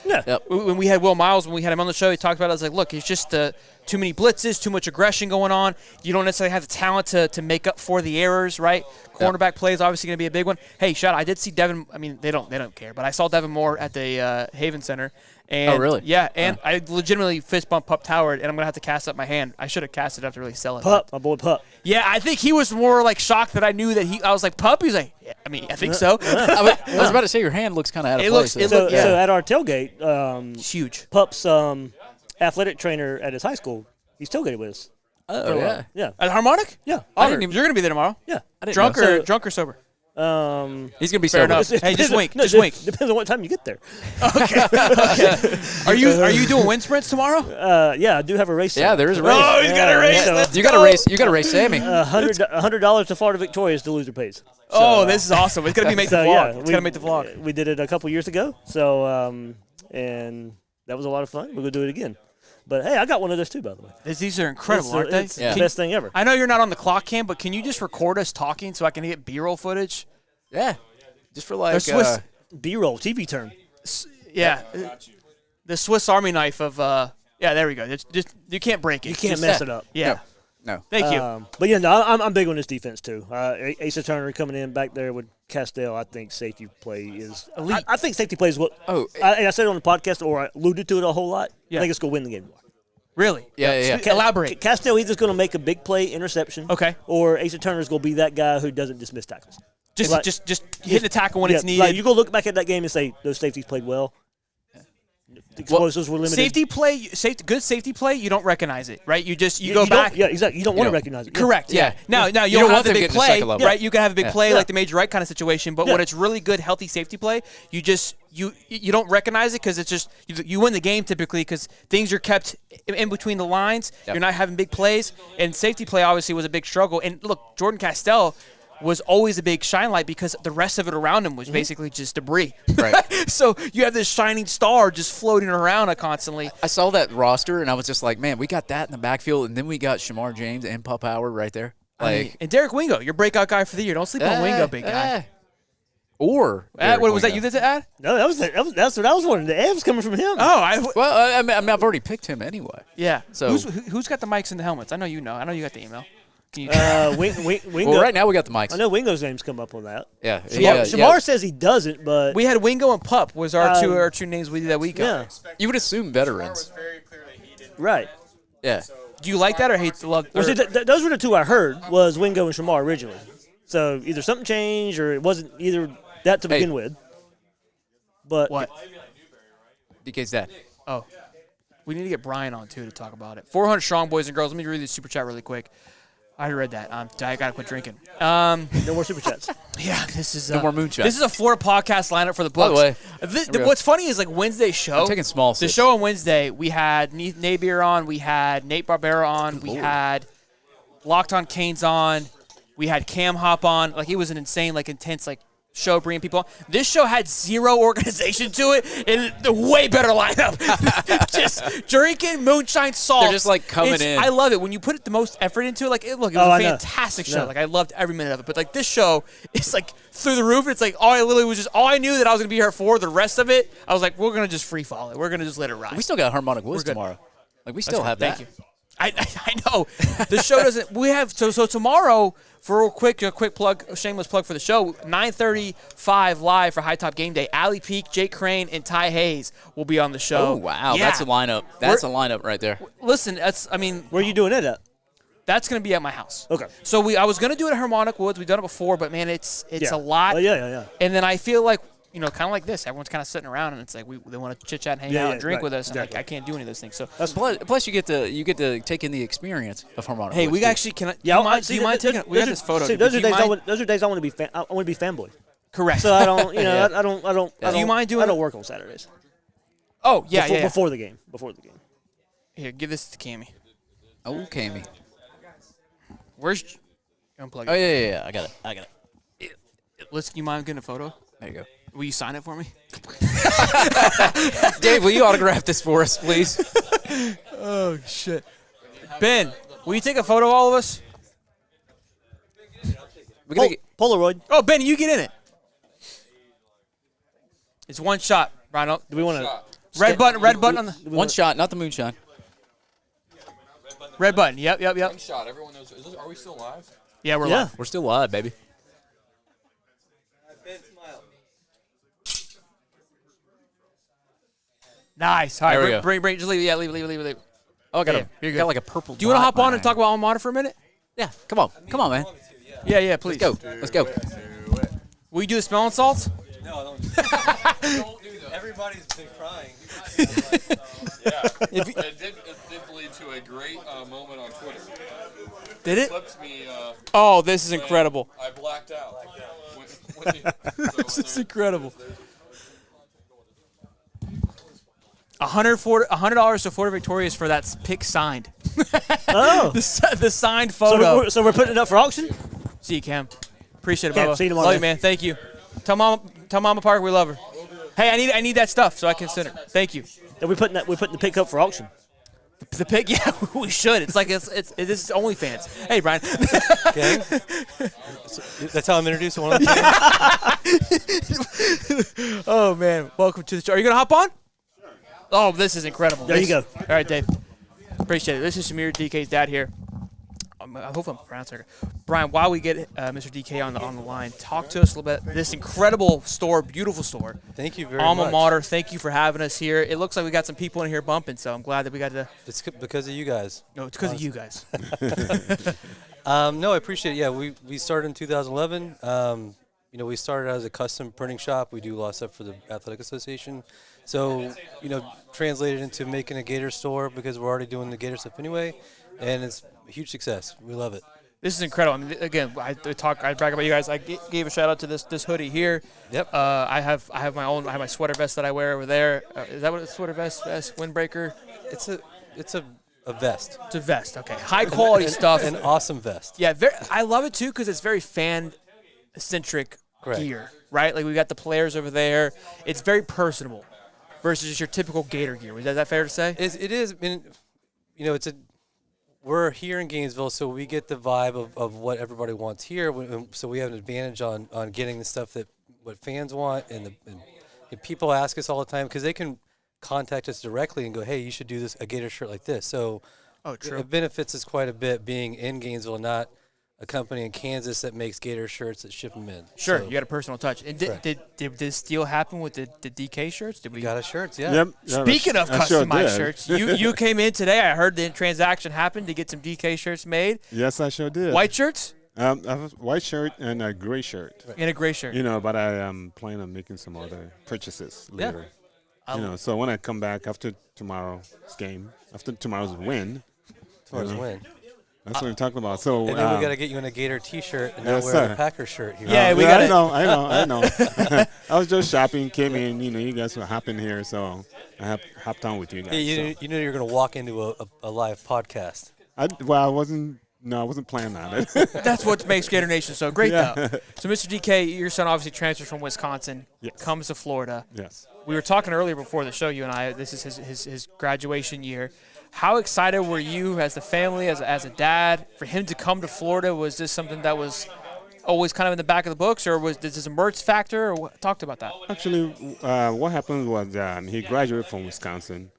A: when we had Will Miles, when we had him on the show, he talked about it. I was like, look, it's just the too many blitzes, too much aggression going on. You don't necessarily have the talent to make up for the errors, right? Cornerback play is obviously going to be a big one. Hey, shout out, I did see Devin. I mean, they don't care, but I saw Devin Moore at the Haven Center. And,
B: oh, really?
A: Yeah, and I legitimately fist bumped Pup Howard, and I'm going to have to cast up my hand. I should have casted up to really sell it.
I: Pup, my boy Pup.
A: Yeah, I think he was more like shocked that I knew that I was like, Pup? He's like, yeah, I mean, I think so.
B: I was about to say your hand looks kind of out of place.
I: So at our tailgate,
A: it's huge.
I: Pup's athletic trainer at his high school, he's tailgated with us.
B: Oh, yeah.
I: Yeah.
A: At Harmonic?
I: Yeah.
A: You're going to be there tomorrow?
I: Yeah.
B: I didn't
A: Drunk
B: know.
A: or sober?
B: He's going to be
A: Fair
B: sober.
A: enough. Hey, just wink.
I: No,
A: just wink.
I: Depends on what time you get there.
A: Okay. Are you doing wind sprints tomorrow?
I: Yeah, I do have a race.
B: Yeah, there is a race.
A: Oh, he's got a race.
I: So,
A: Let's
B: You got to
A: go.
B: race. You got to race Sammy.
I: $100 to Florida Victorious, the loser pays.
A: Oh, this is awesome. It's going to be make the vlog.
I: Yeah,
A: It's going to make the vlog.
I: We did it a couple years ago, so and that was a lot of fun. We're going to do it again. But, hey, I got one of those too, by the way.
A: These are incredible, aren't they?
I: It's the best thing ever.
A: I know you're not on the clock cam, but can you just record us talking so I can get B-roll footage?
B: Yeah. Just for like.
A: Or Swiss,
I: B-roll, TV term.
A: yeah. The Swiss Army knife of, yeah, there we go. Just you can't break it.
I: You can't
A: Just-
I: mess it up.
A: Yeah.
B: No.
A: Thank you.
I: But, yeah, no, I'm big on this defense, too. Asa Turner coming in back there with Castell, I think safety play is elite. I think safety play is what I said it on the podcast, or I alluded to it a whole lot.
A: Yeah.
I: I think it's going to win the game.
A: Really?
B: Yeah.
A: Elaborate.
I: Castell either's going to make a big play interception.
A: Okay.
I: Or Asa Turner's going to be that guy who doesn't dismiss tackles.
A: Just hit the tackle when it's needed.
I: Like you go look back at that game and say those safeties played well. The explosives were limited.
A: Good safety play, you don't recognize it, right? You
I: You
A: go back.
I: Yeah, exactly. You don't want to recognize it.
A: Correct. Yeah. Now you
B: don't
A: don't have
B: want
A: the
B: them
A: big
B: getting to
A: play,
B: second level.
A: right? You can have a big play
I: Yeah.
A: like the Major Wright kind of situation, but when it's really good, healthy safety play, you don't recognize it because it's just you win the game typically because things are kept in between the lines.
B: Yep.
A: You're not having big plays, and safety play obviously was a big struggle. And look, Jordan Castell was always a big shine light because the rest of it around him was basically just debris.
B: Right.
A: So you have this shining star just floating around constantly.
B: I saw that roster and I was just like, man, we got that in the backfield, and then we got Shamar James and Pup Howard right there. Like,
A: And Derek Wingo, your breakout guy for the year. Don't sleep on Wingo, big guy.
B: Or
A: What was that?
B: Wingo.
A: You did to add?
I: No, that's what I was wondering. The F's coming from him.
A: Oh,
B: Well, I mean, I've already picked him anyway.
A: yeah.
B: So-
A: Who's got the mics and the helmets? I know you know. I know you got the email. Can you?
I: Wingo.
B: Well, right now we got the mics.
I: I know Wingo's name's come up on that.
B: Yeah.
I: Shamar says he doesn't, but
A: we had Wingo and Pup was our two names we did that weekend.
I: yeah,
B: You would assume veterans.
I: right.
B: Yeah.
A: Do you like that or hate the love?
I: Well, see, those were the two I heard was Wingo and Shamar originally. So either something changed or it wasn't either that to begin with. But
A: what?
B: DK's dad.
A: Oh, we need to get Brian on too to talk about it. 400 strong, boys and girls. Let me read the super chat really quick. I already read that. I gotta quit drinking.
I: no more super chats.
A: Yeah, this is
B: No more moonshine.
A: This is a Florida podcast lineup for the
B: By the
A: books.
B: way,
A: What's funny is like Wednesday's show.
B: I'm taking small
A: The
B: sips.
A: show on Wednesday, we had Nabier on, we had Nate Barbera on, we had Locked on Canes on, we had Cam Hop on. Like it was an insane, like intense, like show bringing people on. This show had zero organization to it and a way better lineup. Just drinking moonshine salt.
B: They're just, like, coming in.
A: I love it when you put the most effort into it. Like it was
I: I
A: a
I: know.
A: fantastic show.
I: No.
A: Like I loved every minute of it. But like this show is like through the roof. It's like all I knew that I was gonna be here for. The rest of it, I was like, we're gonna just free fall it. We're gonna just let it ride.
B: We still got Harmonic Woods
A: good.
B: tomorrow. Like we still have that.
A: Thank you. I know the show doesn't. We have so tomorrow for a quick plug, a shameless plug for the show. 9:35 live for High Top Game Day. Allie Peak, Jake Crane, and Ty Hayes will be on the show.
B: Oh wow,
A: Yeah.
B: that's a lineup. That's a lineup right there.
A: Listen,
I: Where are you doing it at?
A: that's gonna be at my house.
I: Okay.
A: So I was gonna do it at Harmonic Woods. We've done it before, but man, it's
I: Yeah.
A: a lot.
I: Yeah.
A: And then I feel like, kind of like this. Everyone's kind of sitting around, and it's like they want to chit chat and hang out and drink
I: right,
A: with us.
I: exactly.
A: And like, I can't do any of those things. So
B: Plus you get to take in the experience of Harmonic
A: hey,
B: Woods,
A: we
B: too.
A: actually can.
I: Yeah,
A: Do you mind taking? We got this photo.
I: See,
A: but
I: those
A: do
I: are
A: you
I: days.
A: mind-
I: Those are days I want to be. I want to be fanboy.
A: Correct.
I: So I don't.
B: Yeah.
I: I don't.
A: Do you mind doing
I: I don't
A: it?
I: work on Saturdays.
A: Oh yeah, yeah.
I: Before the game.
A: Here, give this to Cammy.
B: Oh, Cammy.
A: Where's? Unplug it.
B: Oh yeah. I got it.
A: Listen, you mind getting a photo?
B: There you go.
A: Will you sign it for me?
B: Dave, will you autograph this for us, please?
A: Oh shit. Ben, will you take a photo of all of us?
B: We gotta get,
I: Polaroid.
A: Oh, Ben, you get in it. It's one shot, Brian.
I: Do we want to?
A: Red button on the.
B: one shot, not the moonshine.
A: Red button. Yep.
G: One shot. Everyone knows. Are we still live?
A: Yeah, we're live.
B: We're still live, baby.
A: Nice. All right,
B: There we go.
A: bring. Just leave. Yeah, leave.
B: Oh, I got,
A: Yeah, you're good.
B: got like a purple.
A: Do you want to
B: dot
A: hop on and
B: behind.
A: talk about alma mater for a minute?
B: Yeah, come on, man.
A: Yeah, please.
B: Let's go.
A: Will you do the smelling salts?
D: No, don't do that. Everybody's been crying.
G: It did lead to a great moment on Twitter.
A: Did it?
G: Flipped me.
A: Oh, this is incredible.
G: I blacked out.
A: This is incredible. $100 to Florida Victorious for that pick signed.
I: Oh.
A: the signed photo.
I: So we're putting it up for auction?
A: See you, Cam. Appreciate it,
I: Cam,
A: Bubba.
I: see you tomorrow,
A: Love you,
I: man.
A: man. Thank you. Tell Mama Park we love her. Hey, I need that stuff so I can send her. Thank you.
I: And we're putting the pick up for auction.
A: The pick, yeah, we should. It's like this is OnlyFans. Hey, Brian.
D: Okay. That's how I'm introduced to one of the
A: Oh man, welcome to the show. Are you gonna hop on? Sure. Oh, this is incredible.
I: There you go.
A: All right, Dave. Appreciate it. This is Shamir, DK's dad here. I hope I'm pronouncing it. Brian, while we get Mr. DK on the line, talk to us a little bit. This incredible store, beautiful store.
D: Thank you very much.
A: Alma Mater, thank you for having us here. It looks like we got some people in here bumping, so I'm glad that we got to.
D: It's because of you guys.
A: No, it's because of you guys.
D: No, I appreciate it. Yeah, we started in 2011. We started as a custom printing shop. We do a lot of stuff for the Athletic Association. So, translated into making a Gator store because we're already doing the Gator stuff anyway, and it's a huge success. We love it.
A: This is incredible. I mean, again, I brag about you guys. I gave a shout out to this hoodie here.
D: Yep.
A: I have my own. I have my sweater vest that I wear over there. Is that what a sweater vest? Windbreaker.
D: It's a vest.
A: It's a vest. Okay. High quality stuff.
D: An awesome vest.
A: Yeah. I love it too because it's very fan centric gear. Right. Like we got the players over there. It's very personable versus just your typical Gator gear. Is that fair to say?
D: It is. I mean, we're here in Gainesville, so we get the vibe of what everybody wants here. So we have an advantage on getting the stuff that what fans want, and people ask us all the time because they can contact us directly and go, "Hey, you should do a Gator shirt like this." So it benefits us quite a bit being in Gainesville, not a company in Kansas that makes Gator shirts that ship them in.
A: Sure,
D: So,
A: you got a personal touch. And did this deal happen with the DK shirts? Did we
D: got us shirts, yeah.
J: Yep.
A: Speaking of
J: I sure
A: customized
J: did.
A: shirts, you came in today. I heard the transaction happened to get some DK shirts made.
J: Yes, I sure did.
A: White shirts
J: I have a white shirt and a gray shirt.
A: and a gray shirt.
J: But I am planning on making some other purchases later. So when I come back after tomorrow's game, after tomorrow's win,
D: Tomorrow's win.
J: that's what we're talking about. So
D: And then we got to get you in a Gator T-shirt and
J: Yes,
D: not wear
J: sir.
D: a Packer shirt here.
A: Yeah, we got it.
J: I know. I was just shopping, came in. You guys were hopping here, so I hopped on with you guys.
D: Yeah, you know you're going to walk into a live podcast.
J: I wasn't planning on it.
A: That's what makes Gator Nation so great,
J: Yeah.
A: though. So, Mr. DK, your son obviously transfers from Wisconsin,
J: Yes.
A: comes to Florida.
J: Yes.
A: We were talking earlier before the show, you and I. This is his graduation year. How excited were you as the family, as a dad, for him to come to Florida? Was this something that was always kind of in the back of the books, or was this a merch factor? Or talked about that.
J: Actually, what happened was he graduated from Wisconsin,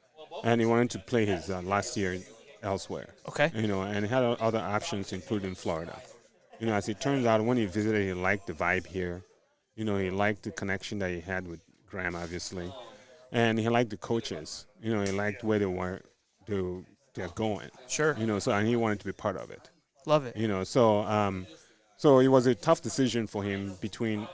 J: and he wanted to play his last year elsewhere.
A: Okay.
J: And he had other options, including Florida. As it turns out, when he visited, he liked the vibe here. He liked the connection that he had with Graham, obviously, and he liked the coaches. He liked where they're going.
A: Sure.
J: And he wanted to be part of it.
A: Love it.
J: So it was a tough decision for him between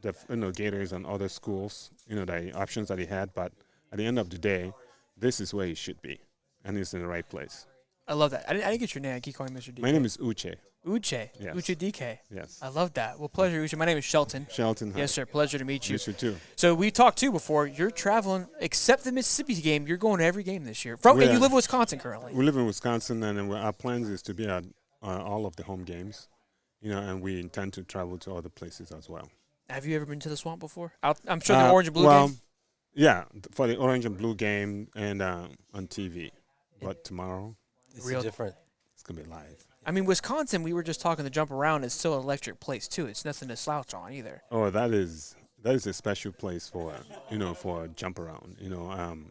J: the Gators and other schools. The options that he had, but at the end of the day, this is where he should be, and he's in the right place.
A: I love that. I didn't get your name. I keep calling you Mr. DK.
J: My name is Uche.
A: Uche.
J: Yes.
A: Uche DK.
J: Yes.
A: I love that. Well, pleasure, Uche. My name is Shelton.
J: Shelton. Hi.
A: Yes, sir. Pleasure to meet you.
J: You too.
A: So we talked too before. You're traveling, except the Mississippi game. You're going to every game this year. And you live in Wisconsin currently.
J: We live in Wisconsin, and our plans is to be at all of the home games. And we intend to travel to other places as well.
A: Have you ever been to the Swamp before? I'm sure the Orange and Blue game.
J: Yeah, for the Orange and Blue game and on TV. But tomorrow,
D: It's different.
J: it's gonna be live.
A: I mean, Wisconsin. We were just talking. The jump around is still an electric place too. It's nothing to slouch on either.
J: Oh, that is a special place for for a jump around.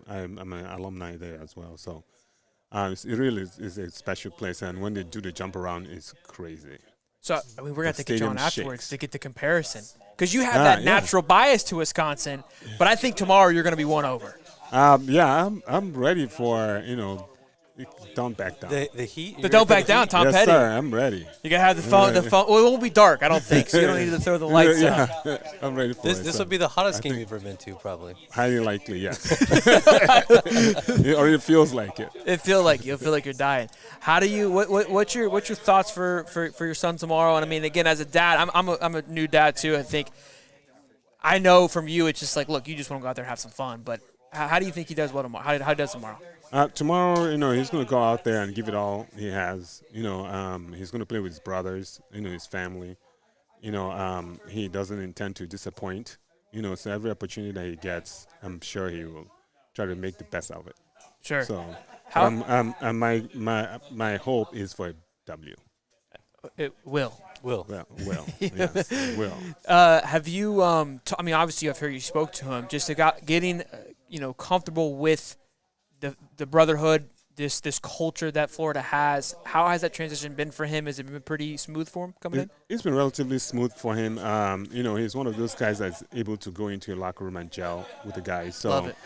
J: I'm an alumni there as well, so It really is a special place, and when they do the jump around, it's crazy.
A: So we're going to have to get you on
J: stadium
A: afterwards
J: shakes.
A: to get the comparison. Because you have that natural bias to Wisconsin, but I think tomorrow you're going to be won over.
J: I'm ready for, don't back down.
D: The heat.
A: The don't back down, Tom
J: yes,
A: Petty.
J: sir, I'm ready.
A: You got to have the phone. Well, it won't be dark, I don't think, so you don't need to throw the lights out.
J: I'm ready for
D: This will be the hottest game you've ever been to, probably.
J: Highly likely, yes. Or it feels like it.
A: You'll feel like you're dying. How do you? What's your thoughts for your son tomorrow? And I mean, again, as a dad, I'm a new dad too. I think I know from you, it's just like, look, you just want to go out there and have some fun. But how do you think he does well tomorrow? How he does tomorrow?
J: Tomorrow, he's going to go out there and give it all he has. He's going to play with his brothers, his family. He doesn't intend to disappoint. So every opportunity that he gets, I'm sure he will try to make the best of it.
A: Sure.
J: So,
A: How?
J: my hope is for a W.
A: It will.
J: Will. Yes, will.
A: Have you? I mean, obviously, I've heard you spoke to him. Just about getting, comfortable with the brotherhood, this culture that Florida has. How has that transition been for him? Has it been pretty smooth for him coming in?
J: It's been relatively smooth for him. He's one of those guys that's able to go into a locker room and gel with the guys. So,
A: Love it.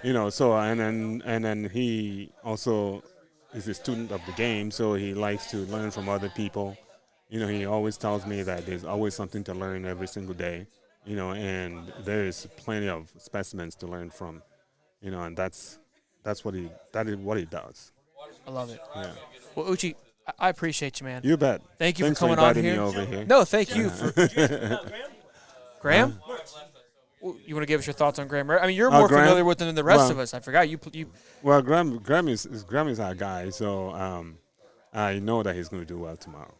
J: and then he also is a student of the game, so he likes to learn from other people. He always tells me that there's always something to learn every single day, and there's plenty of specimens to learn from, and that's what he does.
A: I love it.
J: Yeah.
A: Well, Uchi, I appreciate you, man.
J: You bet.
A: Thank you
J: Thanks
A: for coming
J: for
A: on
J: inviting
A: here.
J: me over here.
A: No, thank you. Graham? You want to give us your thoughts on Graham? I mean, you're more
J: Graham?
A: familiar with him than the rest of us. I forgot you.
J: Well, Graham is our guy, so I know that he's going to do well tomorrow.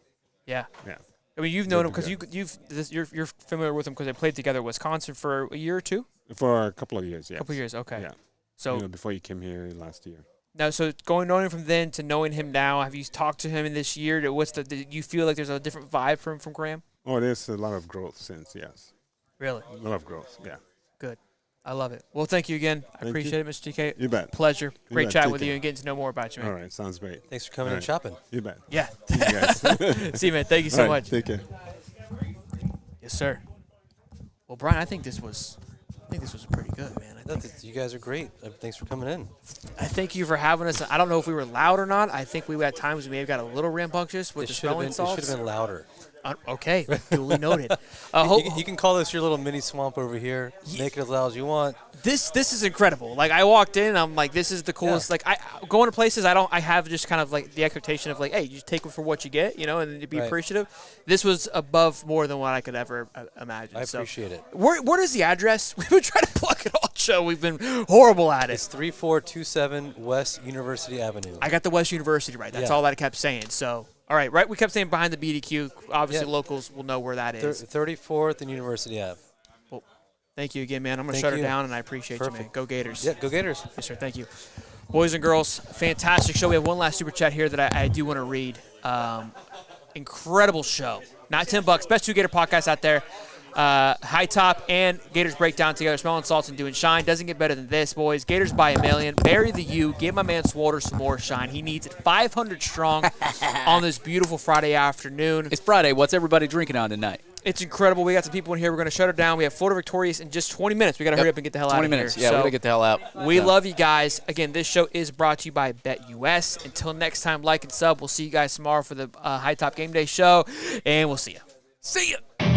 A: Yeah.
J: Yeah.
A: I mean, you've known him because you're familiar with him because they played together in Wisconsin for a year or two.
J: For a couple of years, yes.
A: A couple of years, okay.
J: Yeah.
A: So
J: before he came here last year.
A: Now, so knowing him from then to knowing him now, have you talked to him in this year? Do you feel like there's a different vibe from Graham?
J: Oh, there's a lot of growth since, yes.
A: Really?
J: A lot of growth, yeah.
A: Good. I love it. Well, thank you again. I appreciate it, Mr. TK.
J: You bet.
A: Pleasure. Great
J: bet.
A: chatting
J: Take
A: with you
J: care.
A: and getting to know more about you, man.
J: All right, sounds great.
D: Thanks for coming and shopping.
J: You bet.
A: Yeah.
J: See you guys.
A: See you, man. Thank you so
J: All right,
A: much.
J: Take care.
A: Yes, sir. Well, Brian, I think this was pretty good, man.
D: You guys are great. Thanks for coming in.
A: I thank you for having us. I don't know if we were loud or not. I think we at times we may have got a little rambunctious with the smelling salts.
D: It should have been louder.
A: Okay, duly noted.
D: You can call this your little mini swamp over here. Make it as loud as you want.
A: This is incredible. Like, I walked in, I'm like, this is the coolest. Yeah. Like, I going to places, I have just kind of like the expectation of like, hey, you just take it for what you get, and to be appreciative. This was above more than what I could ever imagine.
D: I appreciate it.
A: What is the address? We've been trying to plug it all show. We've been horrible at it.
D: It's 3427 West University Avenue.
A: I got the West University right. That's all that I kept saying. So. All right, right. We kept saying behind the BDQ. Obviously, locals will know where that is.
D: 34th and University Ave.
A: Well, thank you again, man. I'm going to shut her down, and I appreciate you, man. Go Gators.
D: Yeah, go Gators.
A: Yes, sir. Thank you. Boys and girls, fantastic show. We have one last super chat here that I do want to read. Incredible show. Not $10. Best two Gator podcasts out there. High Top and Gators Breakdown together, smelling salts and doing shine. Doesn't get better than this, boys. Gators by a million. Bury the U. Give my man Swalter some more shine. He needs it 500 strong on this beautiful Friday afternoon.
B: It's Friday. What's everybody drinking on tonight?
A: It's incredible. We got some people in here. We're going to shut it down. We have Florida victorious in just 20 minutes. We got to hurry up and get the hell out of here.
B: 20 minutes. Yeah, we got to get the hell out.
A: We love you guys. Again, this show is brought to you by BetUS. Until next time, like and sub. We'll see you guys tomorrow for the High Top Game Day show, and we'll see you. See ya.